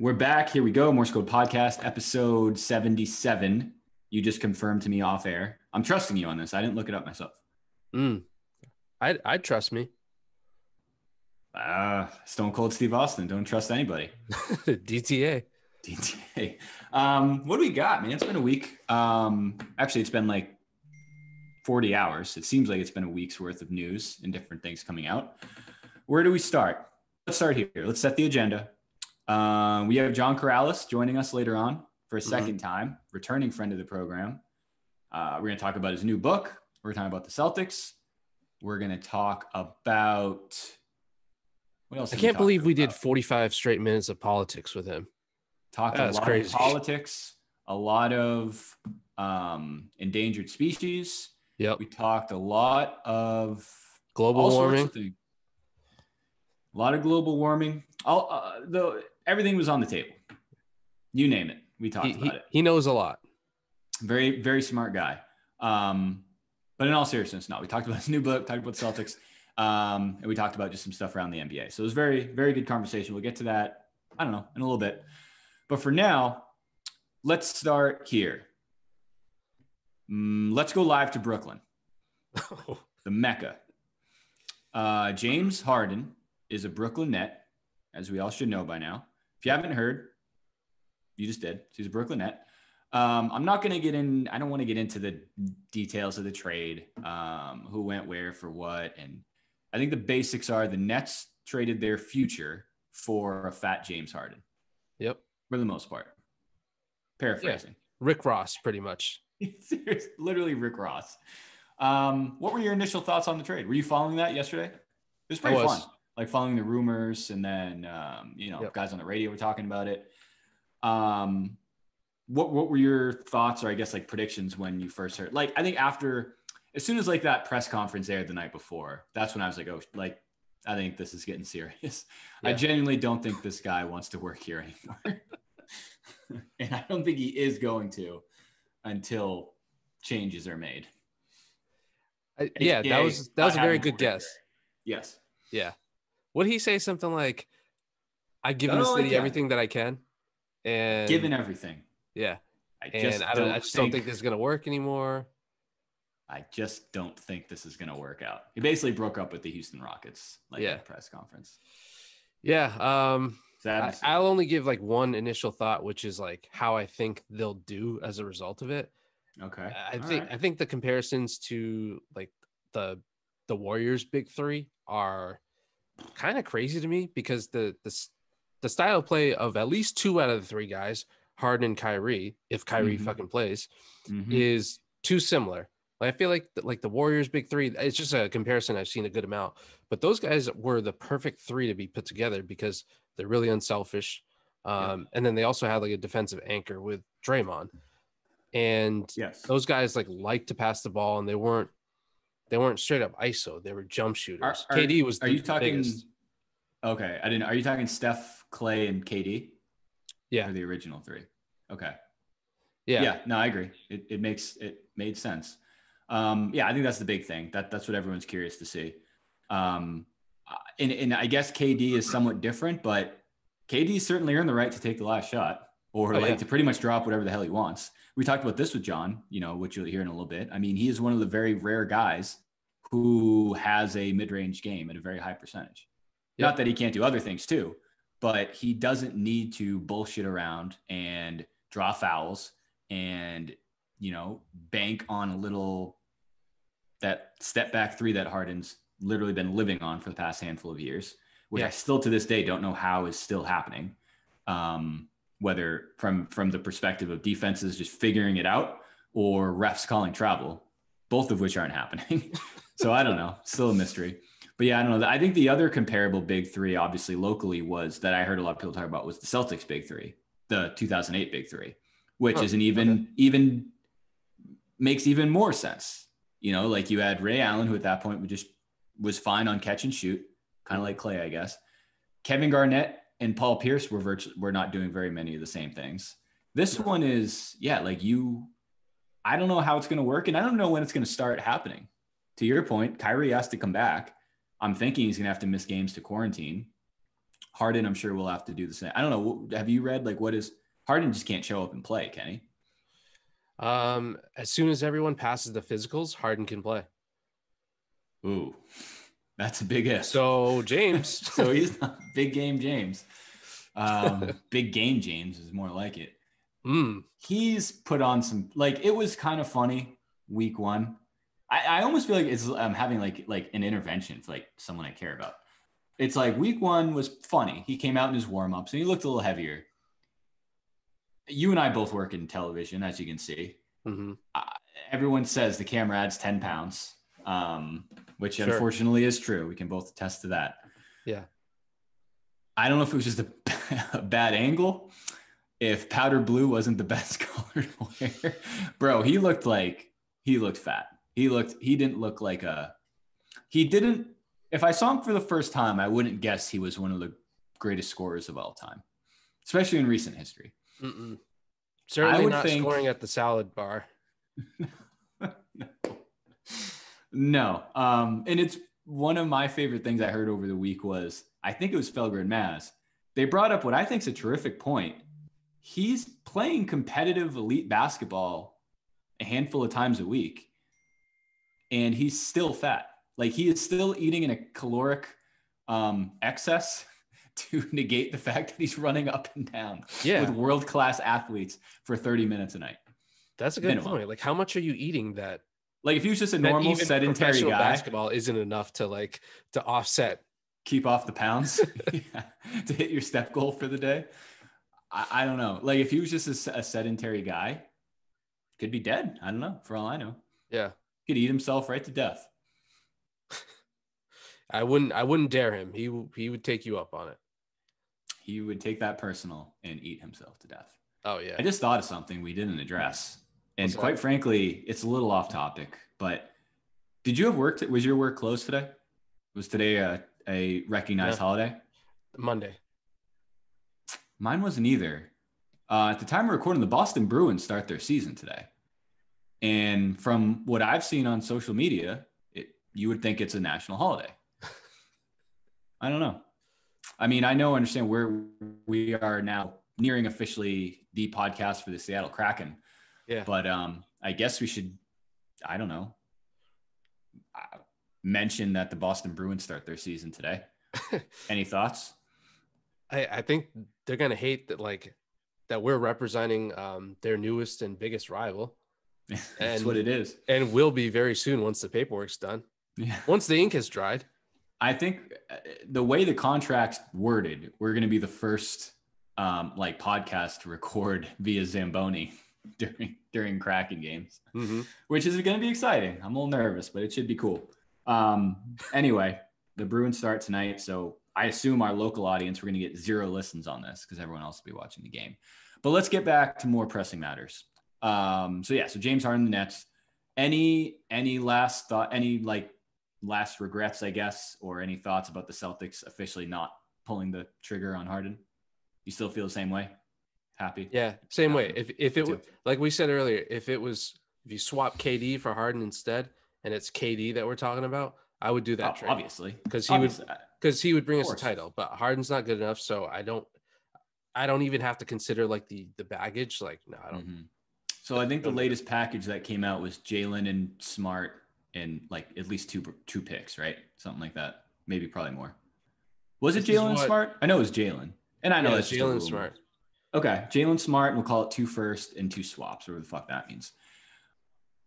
We're back. Here we go. Morse Code Podcast, episode 77. You just confirmed to me off air. I'm trusting you on this. I didn't look it up myself. I'd trust me. Stone Cold Steve Austin. Don't trust anybody. DTA. What do we got, man? It's been a week. Actually, it's been like 40 hours. It seems like it's been a week's worth of news and different things coming out. Where do we start? Let's start here. Let's set the agenda. We have John Karalis joining us later on for a second time, returning friend of the program. We're going to talk about his new book. We're going to talk about the Celtics. We're going to talk about what else? I can't believe we did 45 straight minutes of politics with him. Talked a lot of politics, a lot of endangered species. Yep. We talked a lot of global warming. A lot of global warming. Everything was on the table. You name it. We talked about it. He knows a lot. Very, very smart guy. But in all seriousness, no, we talked about his new book, talked about Celtics, and we talked about just some stuff around the NBA. So it was very, very good conversation. We'll get to that, I don't know, in a little bit. But for now, let's start here. Let's go live to Brooklyn, the Mecca. James Harden is a Brooklyn Net, as we all should know by now. If you haven't heard, you just did. He's a Brooklyn Net. I'm not going to get in. I don't want to get into the details of the trade, who went where for what. And I think the basics are the Nets traded their future for a fat James Harden. Yep. For the most part. Paraphrasing. Yeah. Rick Ross, pretty much. Literally Rick Ross. What were your initial thoughts on the trade? Were you following that yesterday? It was pretty fun. Like following the rumors and then, guys on the radio were talking about it. What were your thoughts or I guess like predictions when you first heard? Like, I think as soon as like that press conference aired the night before, that's when I was like, oh, like, I think this is getting serious. Yeah. I genuinely don't think this guy wants to work here anymore. And I don't think he is going to until changes are made. That was a very good guess. Yes. Yeah. Would he say something like, I've given the city everything that I can? And given everything. Yeah. I just don't think this is going to work anymore. I just don't think this is going to work out. He basically broke up with the Houston Rockets, at the press conference. Yeah. I'll only give like one initial thought, which is like how I think they'll do as a result of it. Okay. I think the comparisons to like the Warriors' big three are kind of crazy to me because the style of play of at least two out of the three guys, Harden and Kyrie, if Kyrie fucking plays, is too similar. Like, I feel like the Warriors' big three, it's just a comparison I've seen a good amount, but those guys were the perfect three to be put together because they're really unselfish. And then they also had like a defensive anchor with Draymond. And those guys like to pass the ball, and they weren't straight up ISO. They were jump shooters. KD was. Are you talking? Biggest. Okay, I didn't. Are you talking Steph, Clay, and KD? Yeah, or the original three. Okay. Yeah. Yeah. No, I agree. It made sense. I think that's the big thing. That's what everyone's curious to see. And I guess KD is somewhat different, but KD certainly earned the right to take the last shot or to pretty much drop whatever the hell he wants. We talked about this with John, which you'll hear in a little bit. I mean, he is one of the very rare guys who has a mid-range game at a very high percentage. Yep. Not that he can't do other things too, but he doesn't need to bullshit around and draw fouls and, bank on a little that step back three that Harden's literally been living on for the past handful of years, which I still to this day don't know how is still happening. Whether from the perspective of defenses just figuring it out or refs calling travel, both of which aren't happening. So I don't know, still a mystery. But yeah, I don't know. I think the other comparable big three, obviously locally, was that I heard a lot of people talk about was the Celtics big three, the 2008 big three, which is even makes even more sense. Like you had Ray Allen, who at that point was fine on catch and shoot, kind of like Clay, I guess. Kevin Garnett and Paul Pierce were not doing very many of the same things. This one is, I don't know how it's going to work, and I don't know when it's going to start happening. To your point, Kyrie has to come back. I'm thinking he's going to have to miss games to quarantine. Harden, I'm sure, will have to do the same. I don't know. Have you read, like, what is Harden just can't show up and play, can he? As soon as everyone passes the physicals, Harden can play. Ooh, that's a big if. So James. So he's not big game James. Big game James is more like it. He's put on some, like, it was kind of funny week one. I almost feel like I'm having like an intervention for like someone I care about. It's like week one was funny. He came out in his warm-ups and he looked a little heavier. You and I both work in television, as you can see. Mm-hmm. Everyone says the camera adds 10 pounds, which unfortunately is true. We can both attest to that. Yeah. I don't know if it was just a bad angle, if powder blue wasn't the best color to wear. Bro, he looked fat. He didn't look like if I saw him for the first time, I wouldn't guess he was one of the greatest scorers of all time, especially in recent history. Mm-mm. Certainly not scoring at the salad bar. No. And it's one of my favorite things I heard over the week was, I think it was Felger and Maz. They brought up what I think is a terrific point. He's playing competitive elite basketball a handful of times a week, and he's still fat. Like, he is still eating in a caloric excess to negate the fact that he's running up and down with world-class athletes for 30 minutes a night. That's a good point. Like, how much are you eating that? Like, if he was just a normal sedentary guy, basketball isn't enough to offset. Keep off the pounds to hit your step goal for the day. I don't know. Like, if he was just a sedentary guy, could be dead. I don't know. For all I know. Yeah. Could eat himself right to death. I wouldn't dare him. He would take you up on it. He would take that personal and eat himself to death. Oh yeah. I just thought of something we didn't address. And quite frankly, it's a little off topic, but did you have work? Was your work closed today? Was today a recognized holiday? Monday. Mine wasn't either. At the time of recording, the Boston Bruins start their season today. And from what I've seen on social media, you would think it's a national holiday. I don't know. I mean, understand where we are now, nearing officially the podcast for the Seattle Kraken. Yeah. But I guess we should, I don't know, mention that the Boston Bruins start their season today. Any thoughts? I think they're going to hate that we're representing their newest and biggest rival. That's what it is. And will be very soon once the paperwork's done. Yeah. Once the ink has dried. I think the way the contract's worded, we're going to be the first podcast to record via Zamboni during Kraken games, which is going to be exciting. I'm a little nervous, but it should be cool. Anyway, the Bruins start tonight. So I assume our local audience, we're going to get 0 listens on this because everyone else will be watching the game. But let's get back to more pressing matters. So James Harden, the Nets. Any last thought? Any last regrets, I guess, or any thoughts about the Celtics officially not pulling the trigger on Harden? You still feel the same way? Happy? Yeah, same way. If it was, like we said earlier, if you swap KD for Harden instead, and it's KD that we're talking about, I would do that trade. Obviously, because he would bring us a title. But Harden's not good enough, so I don't even have to consider the baggage. No, I don't. Mm-hmm. So I think the latest package that came out was Jalen and Smart and at least two picks, right? Something like that. Maybe probably more. Was it Jalen and Smart? I know it was Jalen. And I know that's Jalen Smart. Okay. Jalen Smart, and we'll call it 2 first and 2 swaps, whatever the fuck that means.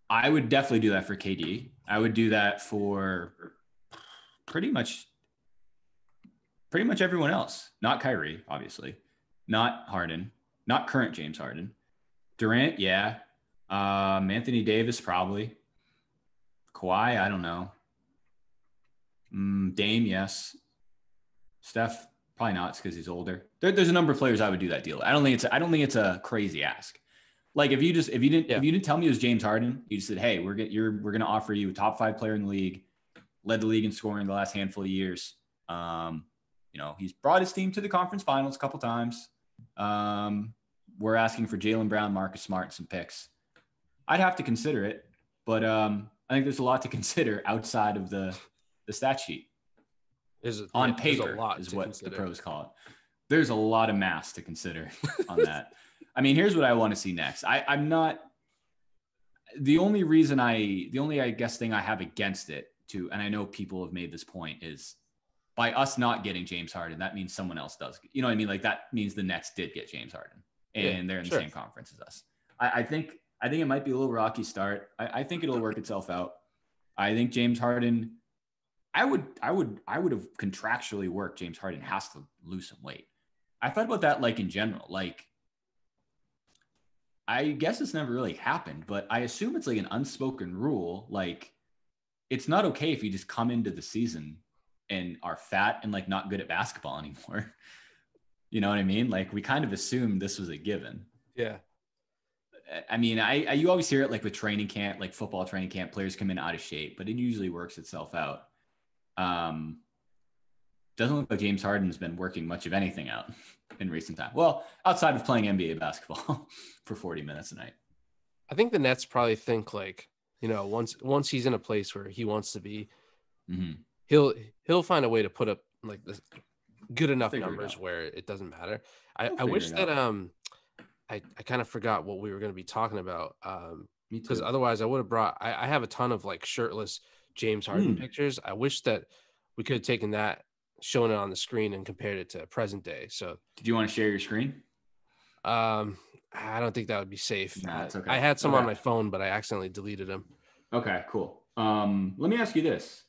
I would definitely do that for KD. I would do that for pretty much everyone else. Not Kyrie, obviously. Not Harden. Not current James Harden. Durant, yeah. Anthony Davis, probably. Kawhi, I don't know. Dame, yes. Steph, probably not, because he's older. There's a number of players I would do that deal. I don't think it's a crazy ask. If you didn't tell me it was James Harden, you just said, hey, we're gonna offer you a top 5 player in the league, led the league in scoring the last handful of years. He's brought his team to the conference finals a couple times. We're asking for Jaylen Brown, Marcus Smart, and some picks. I'd have to consider it, but I think there's a lot to consider outside of the stat sheet. On there's a paper lot is to what consider. the pros call it. There's a lot of mass to consider on that. I mean, here's what I want to see next. I'm not the only I guess thing I have against it too, and I know people have made this point, is by us not getting James Harden, that means someone else does. You know what I mean? Like that means the Nets did get James Harden, Yeah, and they're in the sure. same conference as us. I think it might be a little rocky start. I think it'll work itself out. I think James Harden. I would have contractually worked. James Harden has to lose some weight. I thought about that like in general. Like, I guess it's never really happened, but I assume it's like an unspoken rule. Like, it's not okay if you just come into the season and are fat and like not good at basketball anymore. You know what I mean? Like, we kind of assumed this was a given. Yeah. I mean, you always hear it like with training camp, like football training camp, players come in out of shape, but it usually works itself out. Doesn't look like James Harden's been working much of anything out in recent time. Well, outside of playing NBA basketball for 40 minutes a night. I think the Nets probably think like, once he's in a place where he wants to be, he'll find a way to put up like the good enough numbers where it doesn't matter. I wish that I kind of forgot what we were going to be talking about. Because otherwise I would have brought I have a ton of like shirtless James Harden pictures. I wish that we could have taken that, shown it on the screen, and compared it to present day. So did you want to share your screen? I don't think that would be safe. Nah, it's okay. I had some on my phone, but I accidentally deleted them. Okay, cool. Let me ask you this.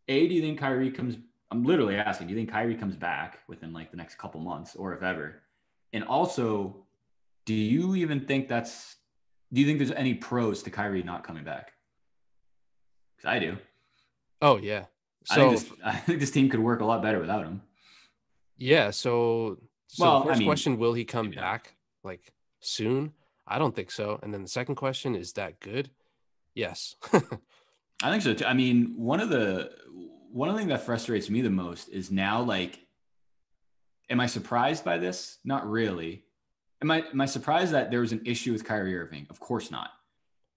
Do you think Kyrie comes? I'm literally asking, do you think Kyrie comes back within like the next couple months, or if ever? And also, do you think there's any pros to Kyrie not coming back? Because I do. Oh, yeah. So I think this team could work a lot better without him. Yeah. So the first question, will he come back like soon? I don't think so. And then the second question, is that good? Yes. I think so too. I mean, one of the things that frustrates me the most is now, like, am I surprised by this? Not really. Am I surprised that there was an issue with Kyrie Irving? Of course not.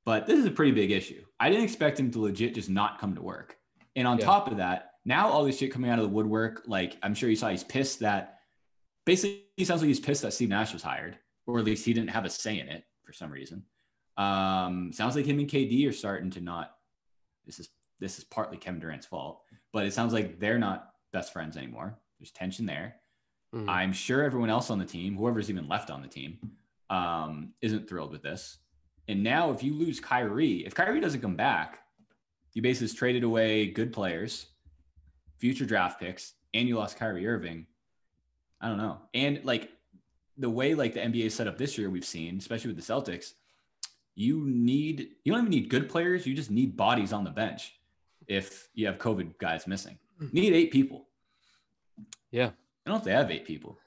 But this is a pretty big issue. I didn't expect him to legit just not come to work. And on top of that, now all this shit coming out of the woodwork, like, I'm sure you saw he's pissed that basically he sounds like he's pissed that Steve Nash was hired, or at least he didn't have a say in it for some reason. Sounds like him and KD are starting to not, this is partly Kevin Durant's fault, but it sounds like they're not best friends anymore. There's tension there. Mm-hmm. I'm sure everyone else on the team, whoever's even left on the team, isn't thrilled with this. And now if you lose Kyrie, if Kyrie doesn't come back, you basically traded away good players, future draft picks, and you lost Kyrie Irving. I don't know. And like the way like the NBA is set up this year, we've seen, especially with the Celtics, you don't even need good players. You just need bodies on the bench. If you have COVID guys missing, you need 8 people. Yeah. I don't know if they have 8 people.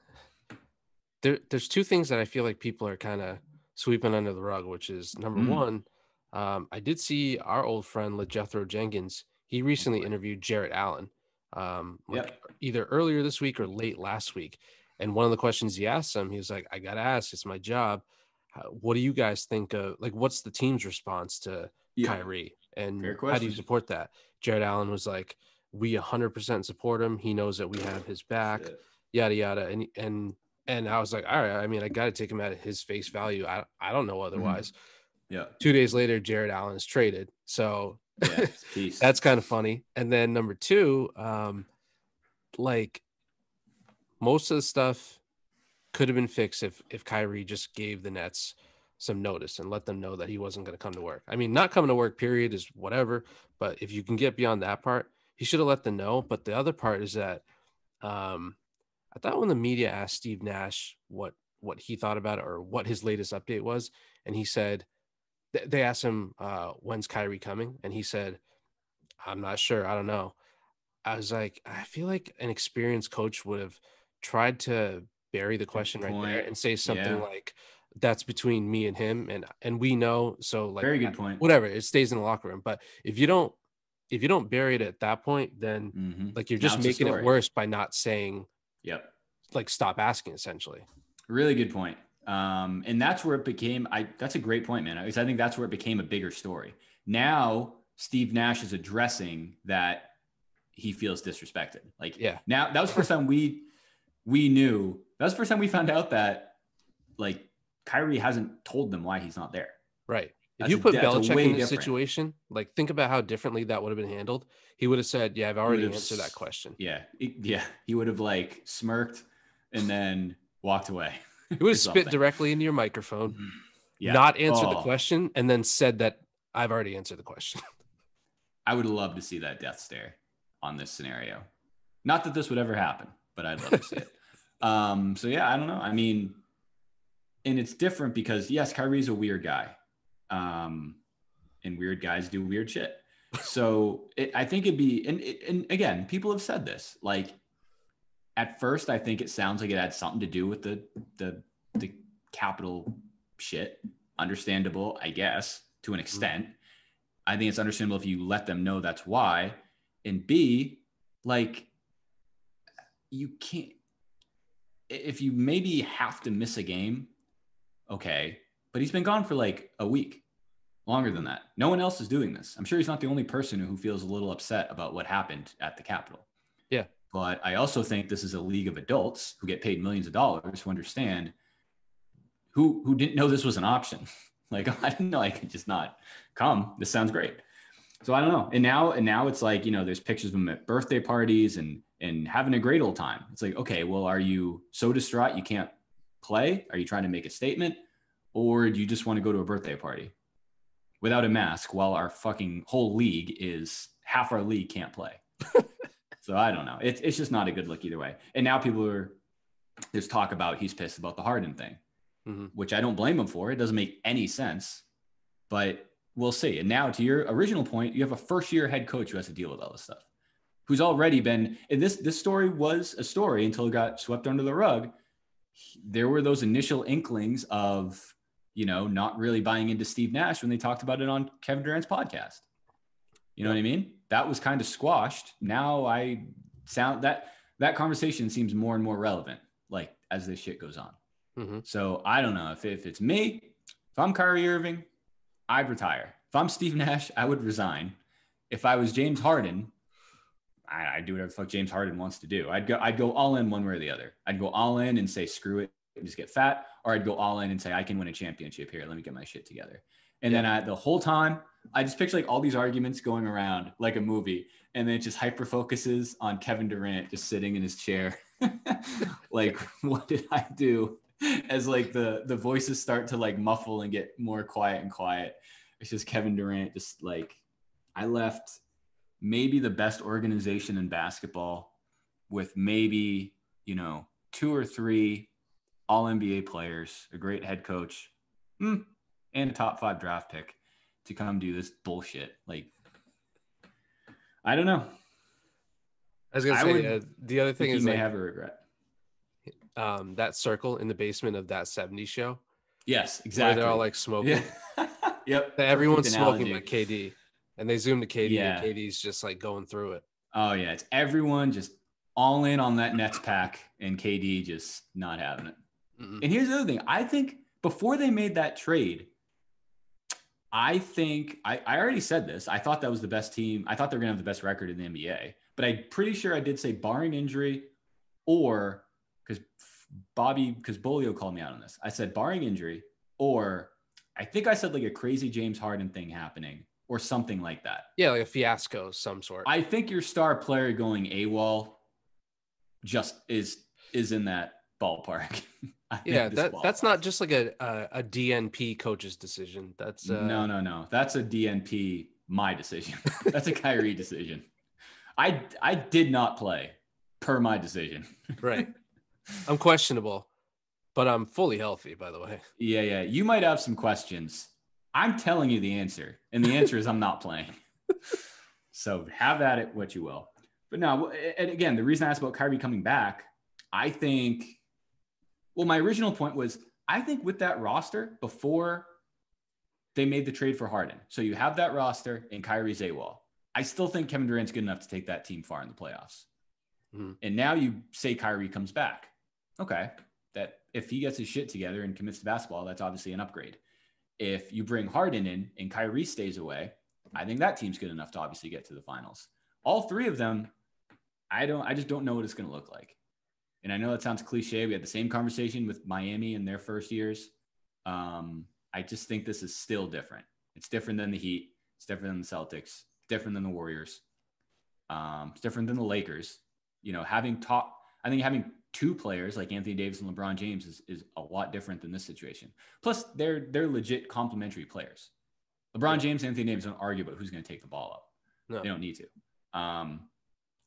There's 2 things that I feel like people are kind of sweeping under the rug, which is number one, I did see our old friend LeJethro Jenkins. He recently interviewed Jarrett Allen, either earlier this week or late last week. And one of the questions he asked him, he was like, I got to ask, it's my job. What do you guys think of, like, what's the team's response to Kyrie? And how do you support that? Jarrett Allen was like, we 100% support him. He knows that we have his back, yada, yada. And I was like, all right, I mean, I got to take him at his face value. I don't know otherwise. Yeah. 2 days later, Jarrett Allen is traded. So that's kind of funny. And then number 2, like, most of the stuff could have been fixed if Kyrie just gave the Nets some notice and let them know that he wasn't going to come to work. I mean, not coming to work, period, is whatever. But if you can get beyond that part, he should have let them know. But the other part is that I thought when the media asked Steve Nash what he thought about it or what his latest update was, and he said, they asked him, when's Kyrie coming? And he said, I'm not sure. I don't know. I was like, I feel like an experienced coach would have tried to bury the question right there and say something like, that's between me and him. And we know, so like, very good point. Whatever, it stays in the locker room. But if you don't bury it at that point, then like you're just making it worse by not saying, like, stop asking, essentially. Really good point. And that's where it became, that's a great point, man. I think that's where it became a bigger story. Now, Steve Nash is addressing that he feels disrespected. Like, Yeah. now that was the first time we knew, that was the first time we found out that, like, Kyrie hasn't told them why he's not there. Right. If you put that's Belichick way in this different. situation, like, think about how differently that would have been handled. He would have said, yeah, I've already answered that question. Yeah. He would have, like, smirked and then walked away. He would have spit directly into your microphone, not answered the question, and then said that I've already answered the question. I would love to see that death stare on this scenario. Not that this would ever happen, but I'd love to see it. So yeah, I don't know. I mean, and it's different because, yes, Kyrie's a weird guy. And weird guys do weird shit. So I think it'd be, and again, people have said this, like, at first, I think it sounds like it had something to do with the capital shit. Understandable, I guess, to an extent. I think it's understandable if you let them know that's why. And B, like, you can't, if you maybe have to miss a game, okay, but he's been gone for like a week, longer than that. No one else is doing this. I'm sure he's not the only person who feels a little upset about what happened at the Capitol. Yeah. But I also think this is a league of adults who get paid millions of dollars who understand, who didn't know this was an option. Like, I didn't know I could just not come. This sounds great. So I don't know. And now it's like, there's pictures of him at birthday parties and having a great old time. It's like, okay, well, are you so distraught you can't play? Are you trying to make a statement? Or do you just want to go to a birthday party without a mask while our fucking whole league is, half our league can't play? So I don't know. It's just not a good look either way. And now there's talk about he's pissed about the Harden thing. Which I don't blame him for. It doesn't make any sense, but we'll see. And now, to your original point, you have a first-year head coach who has to deal with all this stuff, who's already been, and this story was a story until it got swept under the rug. There were those initial inklings of, not really buying into Steve Nash when they talked about it on Kevin Durant's podcast. You know what I mean? That was kind of squashed. Now that conversation seems more and more relevant, like, as this shit goes on. So I don't know if it's me, if I'm Kyrie Irving, I'd retire. If I'm Steve Nash, I would resign. If I was James Harden, I'd do whatever the fuck James Harden wants to do. I'd go all in one way or the other. I'd go all in and say, screw it, just get fat. Or I'd go all in and say, I can win a championship here. Let me get my shit together. And then the whole time, I just picture like all these arguments going around like a movie. And then it just hyper focuses on Kevin Durant just sitting in his chair. Like, what did I do? As like the voices start to like muffle and get more quiet and quiet. It's just Kevin Durant just like, I left maybe the best organization in basketball with maybe, 2 or 3 all NBA players, a great head coach, and a top 5 draft pick to come do this bullshit. Like, I don't know. I was going to say, the other thing is, you may have a regret. That circle in the basement of that 70s show. Yes, exactly. Where they're all like smoking. Yeah. Yep. Everyone's smoking like KD. And they zoom to KD, and KD's just like going through it. Oh, yeah. It's everyone just all in on that Nets pack and KD just not having it. And here's the other thing. I think before they made that trade, I already said this. I thought that was the best team. I thought they were going to have the best record in the NBA. But I'm pretty sure I did say barring injury or because Bolio called me out on this. I said barring injury, or I think I said like a crazy James Harden thing happening or something like that. Yeah, like a fiasco of some sort. I think your star player going AWOL just is in that ballpark. Yeah, that's not just like a DNP coach's decision. That's no. That's a DNP my decision. That's a Kyrie decision. I did not play per my decision. Right. I'm questionable, but I'm fully healthy, by the way. Yeah. You might have some questions. I'm telling you the answer, and the answer is I'm not playing. So have at it what you will. But no, and again, the reason I asked about Kyrie coming back, I think, well, my original point was, I think with that roster before they made the trade for Harden, so you have that roster and Kyrie's AWOL. I still think Kevin Durant's good enough to take that team far in the playoffs. And now you say Kyrie comes back. Okay, that if he gets his shit together and commits to basketball, that's obviously an upgrade. If you bring Harden in and Kyrie stays away, I think that team's good enough to obviously get to the finals. All 3 of them I just don't know what it's going to look like. And I know that sounds cliche. We had the same conversation with Miami in their first years. I just think this is still different. It's different than the Heat. It's different than the Celtics. It's different than the Warriors. It's different than the Lakers. Having two players like Anthony Davis and LeBron James is a lot different than this situation. Plus, they're legit complementary players. LeBron James and Anthony Davis don't argue about who's going to take the ball up. No. They don't need to.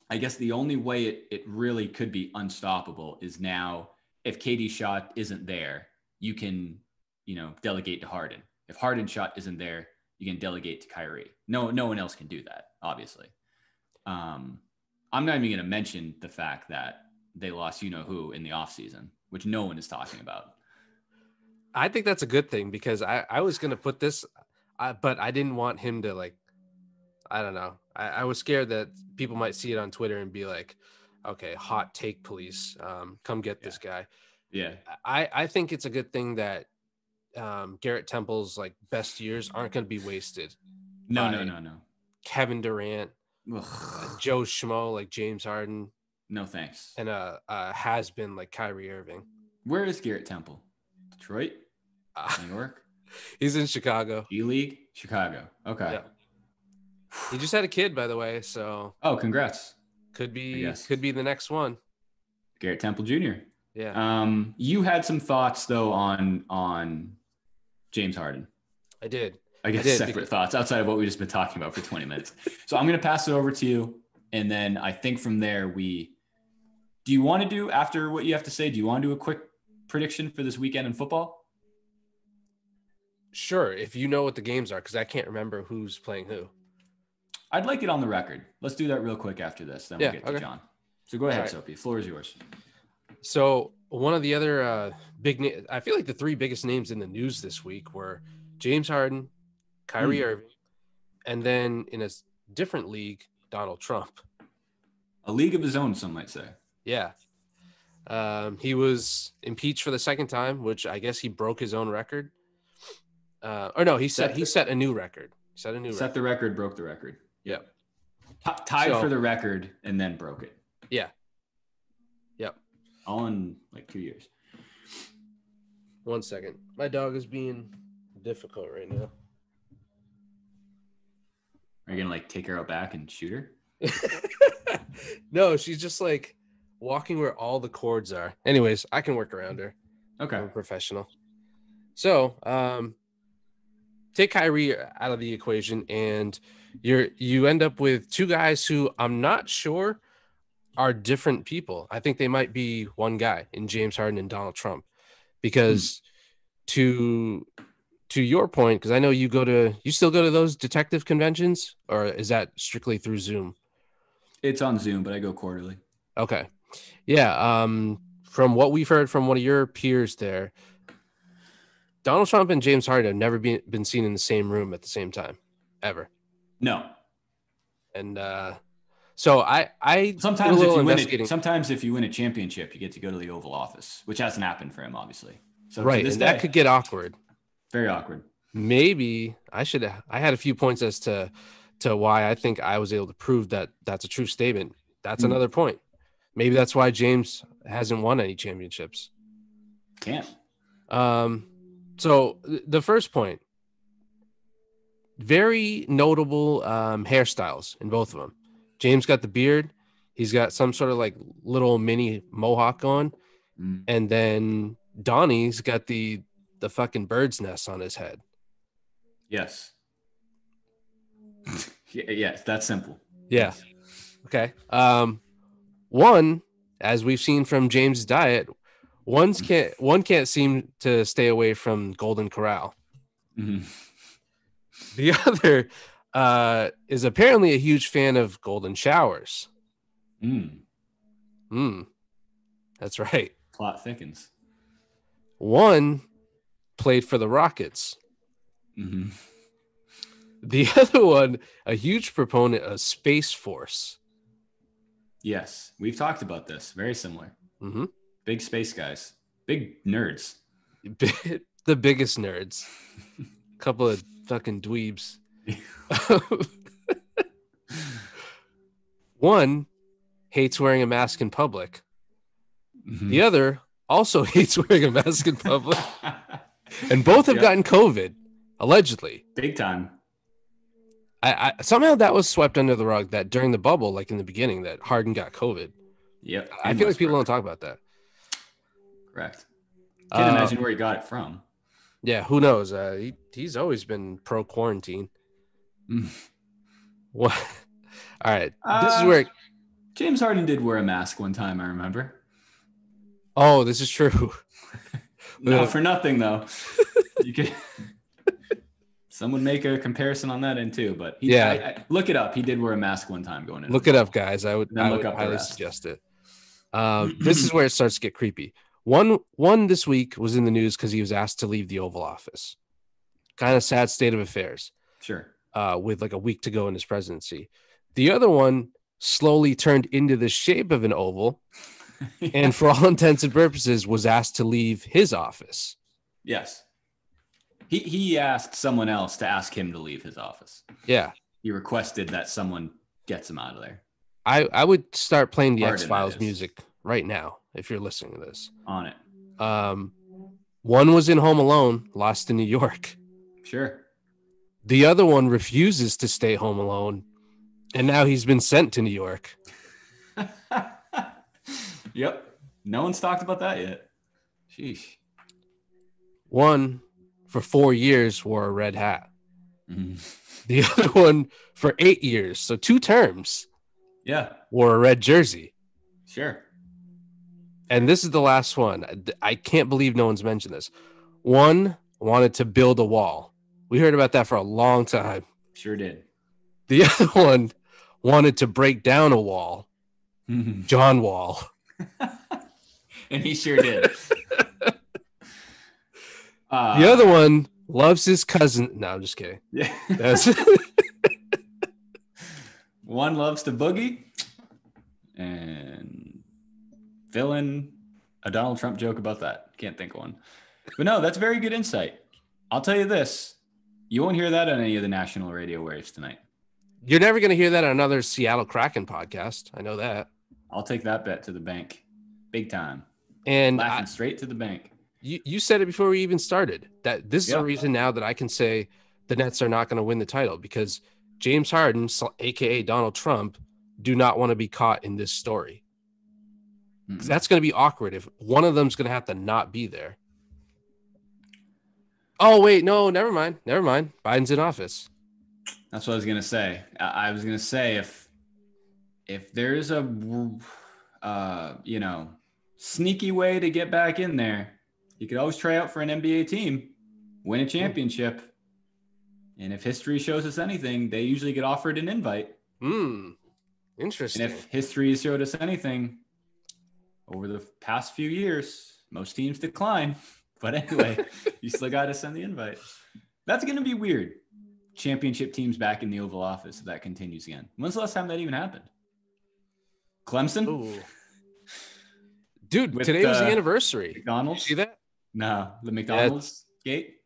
I guess the only way it really could be unstoppable is now if KD's shot isn't there, you can, delegate to Harden. If Harden's shot isn't there, you can delegate to Kyrie. No one else can do that, obviously. I'm not even going to mention the fact that they lost who in the offseason, which no one is talking about. I think that's a good thing because I was going to put this, but I didn't want him to I don't know. I was scared that people might see it on Twitter and be like, okay, hot take police, come get this guy. Yeah. I think it's a good thing that Garrett Temple's best years aren't going to be wasted. No. Kevin Durant, Joe Schmo like James Harden. No thanks. And has been like Kyrie Irving. Where is Garrett Temple? Detroit? New York? He's in Chicago. G-League? Chicago. Okay. Yeah. He just had a kid, by the way. So. Oh, congrats. Could be the next one. Garrett Temple Jr. Yeah. You had some thoughts though on James Harden. I did. I guess separate thoughts outside of what we've just been talking about for 20 minutes. So I'm going to pass it over to you. And then I think from there, do you want to do, after what you have to say, do you want to do a quick prediction for this weekend in football? Sure. If you know what the games are, because I can't remember who's playing who. I'd like it on the record. Let's do that real quick after this. Then we'll get to John. So go ahead, right. Sophie. Floor is yours. So one of the other I feel like the three biggest names in the news this week were James Harden, Kyrie Irving, and then in a different league, Donald Trump. A league of his own, some might say. Yeah. He was impeached for the second time, which I guess he broke his own record. He set a new record. Set the record, broke the record. Yep. Tied for the record and then broke it. Yeah. Yep. All in 2 years. 1 second. My dog is being difficult right now. Are you going to take her out back and shoot her? No, she's just walking where all the cords are. Anyways, I can work around her. Okay. I'm a professional. So, take Kyrie out of the equation and you end up with two guys who I'm not sure are different people. I think they might be one guy in James Harden and Donald Trump, because to your point, because I know you still go to those detective conventions, or is that strictly through Zoom? It's on Zoom, but I go quarterly. Okay. Yeah. From what we've heard from one of your peers there, Donald Trump and James Harden have never been seen in the same room at the same time, ever. No. And so I sometimes if you win a championship, you get to go to the Oval Office, which hasn't happened for him, obviously. So right, and that could get awkward. Very awkward. Maybe I had a few points as to why I think I was able to prove that that's a true statement. That's another point. Maybe that's why James hasn't won any championships. Can't. So the first point, very notable hairstyles in both of them. James got the beard. He's got some sort of little mini mohawk on. And then Donnie's got the fucking bird's nest on his head. Yes. Yes, that's simple. Yeah. Okay. One, as we've seen from James' diet, one can't seem to stay away from Golden Corral. Mm-hmm. The other is apparently a huge fan of golden showers. That's right. Plot thickens. One played for the Rockets. Mm-hmm. The other one, a huge proponent of Space Force. Yes, we've talked about this. Very similar. Mm-hmm. Big space guys. Big nerds. The biggest nerds. Couple of fucking dweebs. One hates wearing a mask in public. Mhm. The other also hates wearing a mask in public. And both have gotten COVID, allegedly. Big time. I somehow that was swept under the rug that during the bubble, like in the beginning, that Harden got COVID. Yep. I feel like people don't talk about that. Correct. Can't imagine where he got it from. Yeah, who knows? He's always been pro quarantine. What? All right. This is where James Harden did wear a mask one time, I remember. Oh, this is true. Not for nothing, though. You could someone make a comparison on that end too, but look it up. He did wear a mask one time going in. Look it up, guys. I would highly suggest it. This is where it starts to get creepy. One this week was in the news because he was asked to leave the Oval Office. Kind of sad state of affairs. Sure. With like a week to go in his presidency. The other one slowly turned into the shape of an oval and for all intents and purposes was asked to leave his office. Yes. He asked someone else to ask him to leave his office. Yeah. He requested that someone gets him out of there. I would start playing the X-Files music right now if you're listening to this. On it. One was in Home Alone, lost in New York. Sure. The other one refuses to stay home alone, and now he's been sent to New York. Yep. No one's talked about that yet. Sheesh. One, for 4 years, wore a red hat. Mm-hmm. The other one, for 8 years, so 2 terms, wore a red jersey. Sure. And this is the last one. I can't believe no one's mentioned this. One wanted to build a wall. We heard about that for a long time. Sure did. The other one wanted to break down a wall. Mm-hmm. John Wall. And he sure did. The other one loves his cousin. No, I'm just kidding. Yeah. One loves to boogie and fill in a Donald Trump joke about that. Can't think of one. But no, that's very good insight. I'll tell you this. You won't hear that on any of the national radio waves tonight. You're never going to hear that on another Seattle Kraken podcast. I know that. I'll take that bet to the bank. Big time. And laughing straight to the bank. You said it before we even started, that this is the reason now that I can say the Nets are not going to win the title, because James Harden, a.k.a. Donald Trump, do not want to be caught in this story. Mm-hmm. That's going to be awkward if one of them's going to have to not be there. Oh, wait, no, never mind. Biden's in office. That's what I was going to say. I was going to say if there's a, sneaky way to get back in there, you could always try out for an NBA team, win a championship. And if history shows us anything, they usually get offered an invite. Interesting. And if history has showed us anything over the past few years, most teams decline. But anyway, you still got to send the invite. That's going to be weird. Championship teams back in the Oval Office if that continues again. When's the last time that even happened? Clemson? Ooh. Dude, today was the anniversary. McDonald's? Did you see that? No, the McDonald's gate?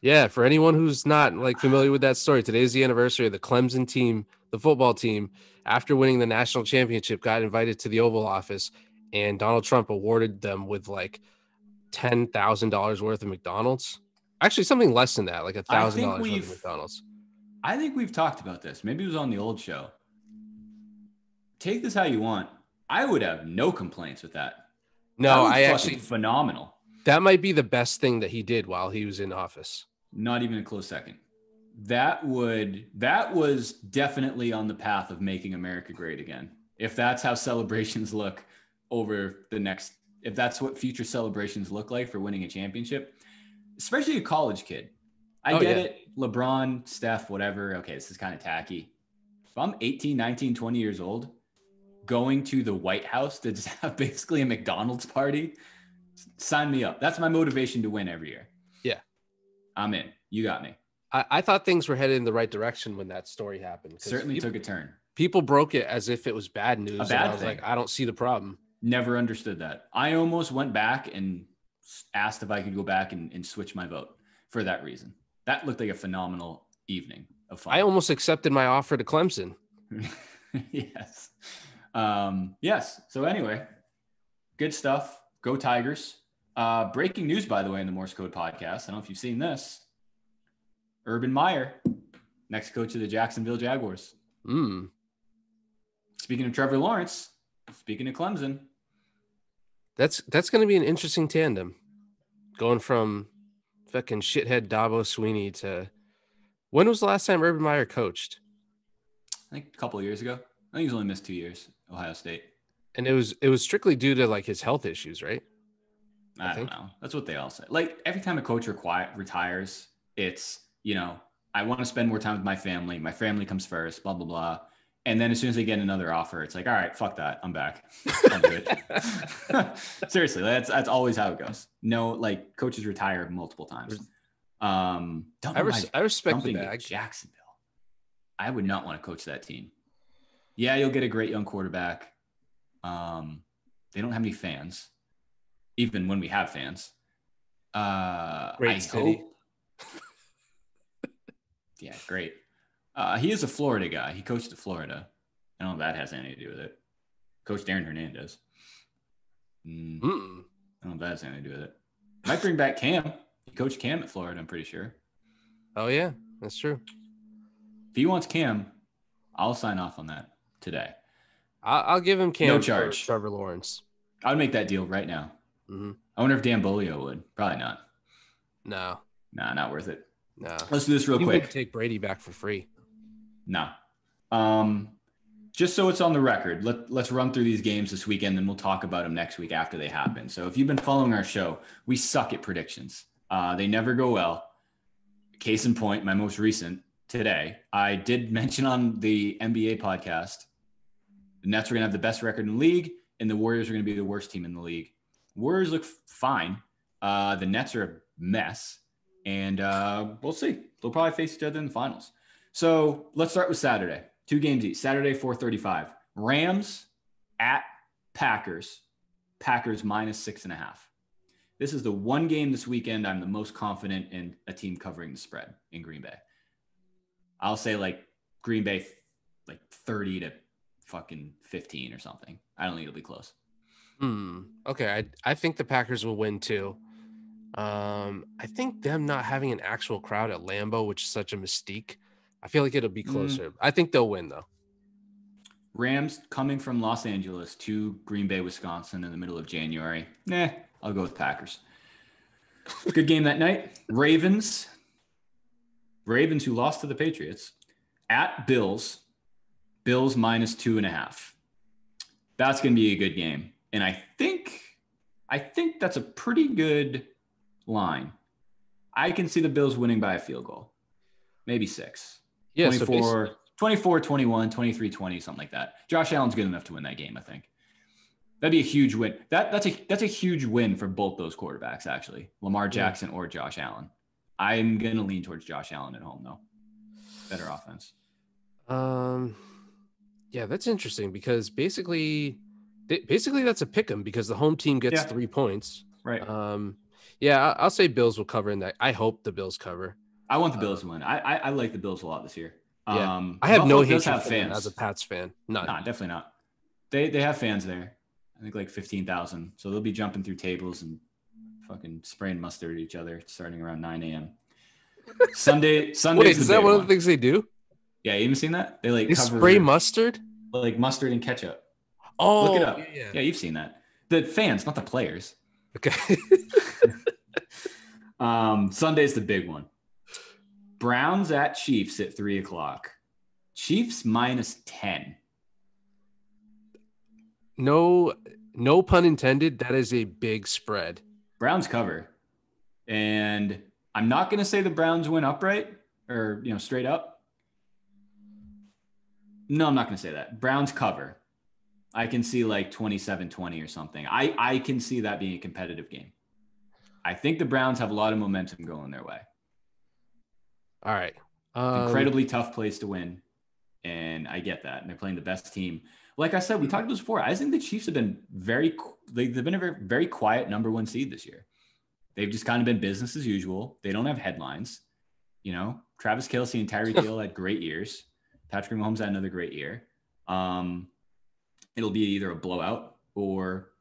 Yeah, for anyone who's not familiar with that story, today's the anniversary of the Clemson team, the football team, after winning the national championship, got invited to the Oval Office, and Donald Trump awarded them with $10,000 worth of McDonald's. Actually, something less than that, like $1,000 worth of McDonald's. I think we've talked about this. Maybe it was on the old show. Take this how you want. I would have no complaints with that. No, I actually phenomenal. That might be the best thing that he did while he was in office. Not even a close second. That was definitely on the path of making America great again. If that's how celebrations look over the next, if that's what future celebrations look like for winning a championship, especially a college kid. I get it. LeBron, Steph, whatever. Okay, this is kind of tacky. If I'm 18, 19, 20 years old, going to the White House to just have basically a McDonald's party, sign me up. That's my motivation to win every year. Yeah. I'm in. You got me. I thought things were headed in the right direction when that story happened. Certainly took a turn. People broke it as if it was bad news. A bad I was thing. like, I don't see the problem. Never understood that. I almost went back and asked if I could go back and switch my vote for that reason. That looked like a phenomenal evening of fun. I almost accepted my offer to Clemson. Yes. Yes. So anyway, good stuff. Go Tigers. Breaking news, by the way, in the Morse Code podcast. I don't know if you've seen this. Urban Meyer, next coach of the Jacksonville Jaguars. Speaking of Trevor Lawrence, speaking of Clemson. That's going to be an interesting tandem. Going from fucking shithead Dabo Sweeney to when was the last time Urban Meyer coached? I think a couple of years ago. I think he's only missed 2 years, Ohio State. And it was strictly due to like his health issues, right? I don't know. That's what they all say. Like every time a coach retires, it's, I want to spend more time with my family. My family comes first, blah, blah, blah. And then as soon as they get another offer, it's like, all right, fuck that. I'm back. I'll do it. Seriously, that's always how it goes. No, like coaches retire multiple times. I respect the bag. Jacksonville. I would not want to coach that team. Yeah, you'll get a great young quarterback. They don't have any fans, even when we have fans. Great city. Yeah, great. He is a Florida guy. He coached at Florida. I don't know if that has anything to do with it. Coach Aaron Hernandez. I don't know if that has anything to do with it. Might bring back Cam. He coached Cam at Florida, I'm pretty sure. Oh, yeah, that's true. If he wants Cam, I'll sign off on that today. I'll give him Cam. No charge. For Trevor Lawrence. I would make that deal right now. I wonder if Dan Bolio would. Probably not. No. Nah, not worth it. No. Let's do this real quick. Would take Brady back for free. No. Just so it's on the record, let's run through these games this weekend, and we'll talk about them next week after they happen. So if you've been following our show, we suck at predictions. They never go well. Case in point, my most recent today, I did mention on the NBA podcast, the Nets are going to have the best record in the league, and the Warriors are going to be the worst team in the league. Warriors look fine. The Nets are a mess, and we'll see. They'll probably face each other in the finals. So let's start with Saturday. 2 games each. Saturday, 4:35. Rams at Packers. Packers -6.5. This is the one game this weekend I'm the most confident in a team covering the spread in Green Bay. I'll say like Green Bay, like 30 to fucking 15 or something. I don't think it'll be close. Okay. I think the Packers will win too. I think them not having an actual crowd at Lambeau, which is such a mystique, I feel like it'll be closer. I think they'll win though. Rams coming from Los Angeles to Green Bay, Wisconsin in the middle of January. I'll go with Packers. Good game that night. Ravens who lost to the Patriots at Bills. Bills -2.5. That's going to be a good game. And I think that's a pretty good line. I can see the Bills winning by a field goal. Maybe 6. Yeah, 24, 21, 23, 20, something like that. Josh Allen's good enough to win that game, I think. That'd be a huge win. That's a huge win for both those quarterbacks, actually. Lamar Jackson or Josh Allen. I'm going to lean towards Josh Allen at home, though. Better offense. Yeah, that's interesting because basically that's a pick 'em because the home team gets 3 points. Right. Yeah, I'll say Bills will cover in that. I hope the Bills cover. I want the Bills to win. I like the Bills a lot this year. Yeah. I have no hatred for them as a Pats fan. None. Nah, definitely not. They have fans there. I think like 15,000. So they'll be jumping through tables and fucking spraying mustard at each other starting around 9 a.m. Sunday. Wait, is that one of the things they do? Yeah, you haven't seen that? They spray mustard? Like mustard and ketchup. Oh, look it up. Yeah, you've seen that. The fans, not the players. Okay. Sunday's the big one. Browns at Chiefs at 3:00. Chiefs -10. No pun intended. That is a big spread. Browns cover. And I'm not going to say the Browns win upright or, straight up. No, I'm not going to say that. Browns cover. I can see like 27-20 or something. I can see that being a competitive game. I think the Browns have a lot of momentum going their way. All right. Incredibly tough place to win. And I get that. And they're playing the best team. Like I said, we talked about this before. I think the Chiefs have been they've been a very quiet number 1 seed this year. They've just kind of been business as usual. They don't have headlines. Travis Kelce and Tyreek Hill had great years. Patrick Mahomes had another great year. it'll be either a blowout or,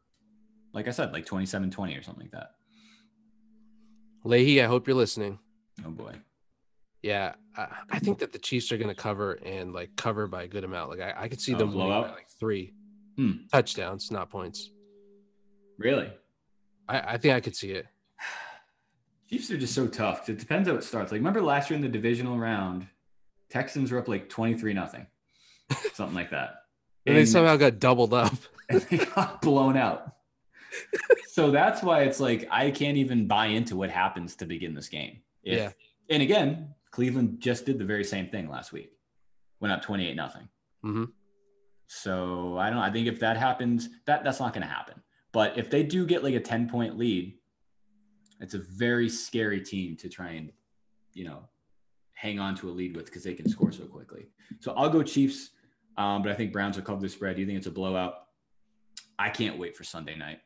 like I said, like 27-20 or something like that. Leahy, I hope you're listening. Oh boy. Yeah, I think that the Chiefs are going to cover and like cover by a good amount. Like I could see them winning by like 3 touchdowns, not points. Really? I think I could see it. Chiefs are just so tough. It depends how it starts. Like, remember last year in the divisional round, Texans were up like 23-0, something like that. And they somehow got doubled up. And they got blown out. So that's why it's like I can't even buy into what happens to begin this game. And again, Cleveland just did the very same thing last week. Went up 28-0. Mm-hmm. So I don't know. I think if that happens, that's not going to happen. But if they do get like a 10-point lead, it's a very scary team to try and, hang on to a lead with because they can score so quickly. So I'll go Chiefs, but I think Browns will cover the spread. Do you think it's a blowout? I can't wait for Sunday night.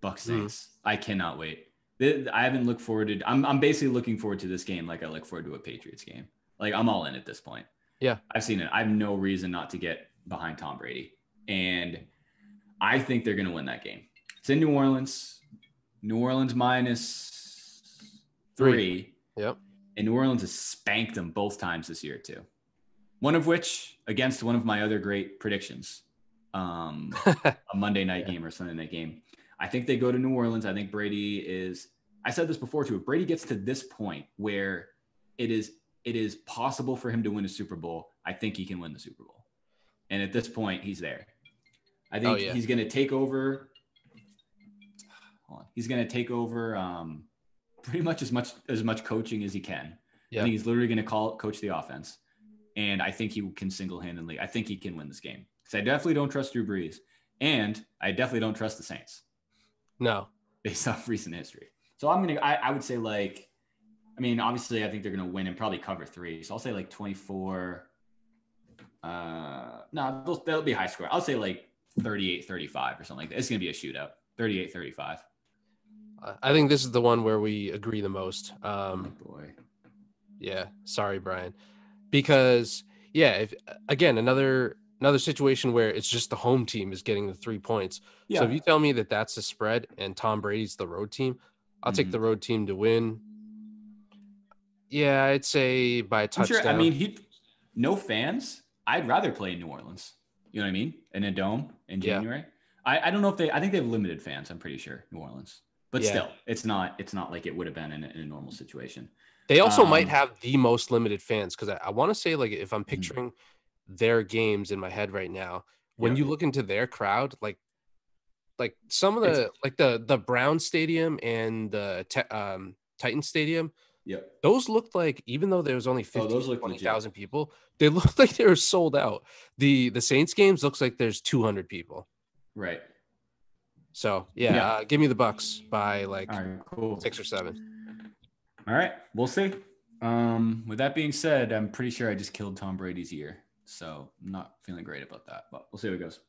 Bucs Saints. I cannot wait. I haven't looked forward to. I'm basically looking forward to this game like I look forward to a Patriots game. Like I'm all in at this point. Yeah, I've seen it. I have no reason not to get behind Tom Brady, and I think they're going to win that game. It's in New Orleans. New Orleans -3. Yep. And New Orleans has spanked them both times this year too. One of which against one of my other great predictions, a Monday night game or Sunday night game. I think they go to New Orleans. I think Brady is, I said this before too, if Brady gets to this point where it is possible for him to win a Super Bowl, I think he can win the Super Bowl. And at this point, he's there. I think he's going to take over. He's going to take over pretty much as much coaching as he can. Yeah. I think he's literally going to coach the offense. And I think he can single-handedly. I think he can win this game. Because I definitely don't trust Drew Brees. And I definitely don't trust the Saints. No. Based off recent history. So I would say obviously I think they're going to win and probably cover 3. So I'll say like 24. No, that'll be high score. I'll say like 38-35 or something like that. It's going to be a shootout. 38-35. I think this is the one where we agree the most. Oh boy. Yeah. Sorry, Brian. Because if again, another situation where it's just the home team is getting the 3 points. Yeah. So if you tell me that that's a spread and Tom Brady's the road team, I'll take the road team to win. Yeah, I'd say by a touchdown. Sure. I mean, no fans. I'd rather play in New Orleans. You know what I mean? In a dome in January. Yeah. I don't know if I think they have limited fans. I'm pretty sure New Orleans, but still, it's not like it would have been in a normal situation. They also might have the most limited fans because I want to say, like, if I'm picturing their games in my head right now, when you look into their crowd, like some of the Brown Stadium and the Titan Stadium, those looked like, even though there was only 20,000 people, they looked like they were sold out. The Saints games looks like there's 200 people. Right. So give me the Bucs by like 6 or 7. All right, we'll see. With that being said, I'm pretty sure I just killed Tom Brady's year, so I'm not feeling great about that. But we'll see how it goes.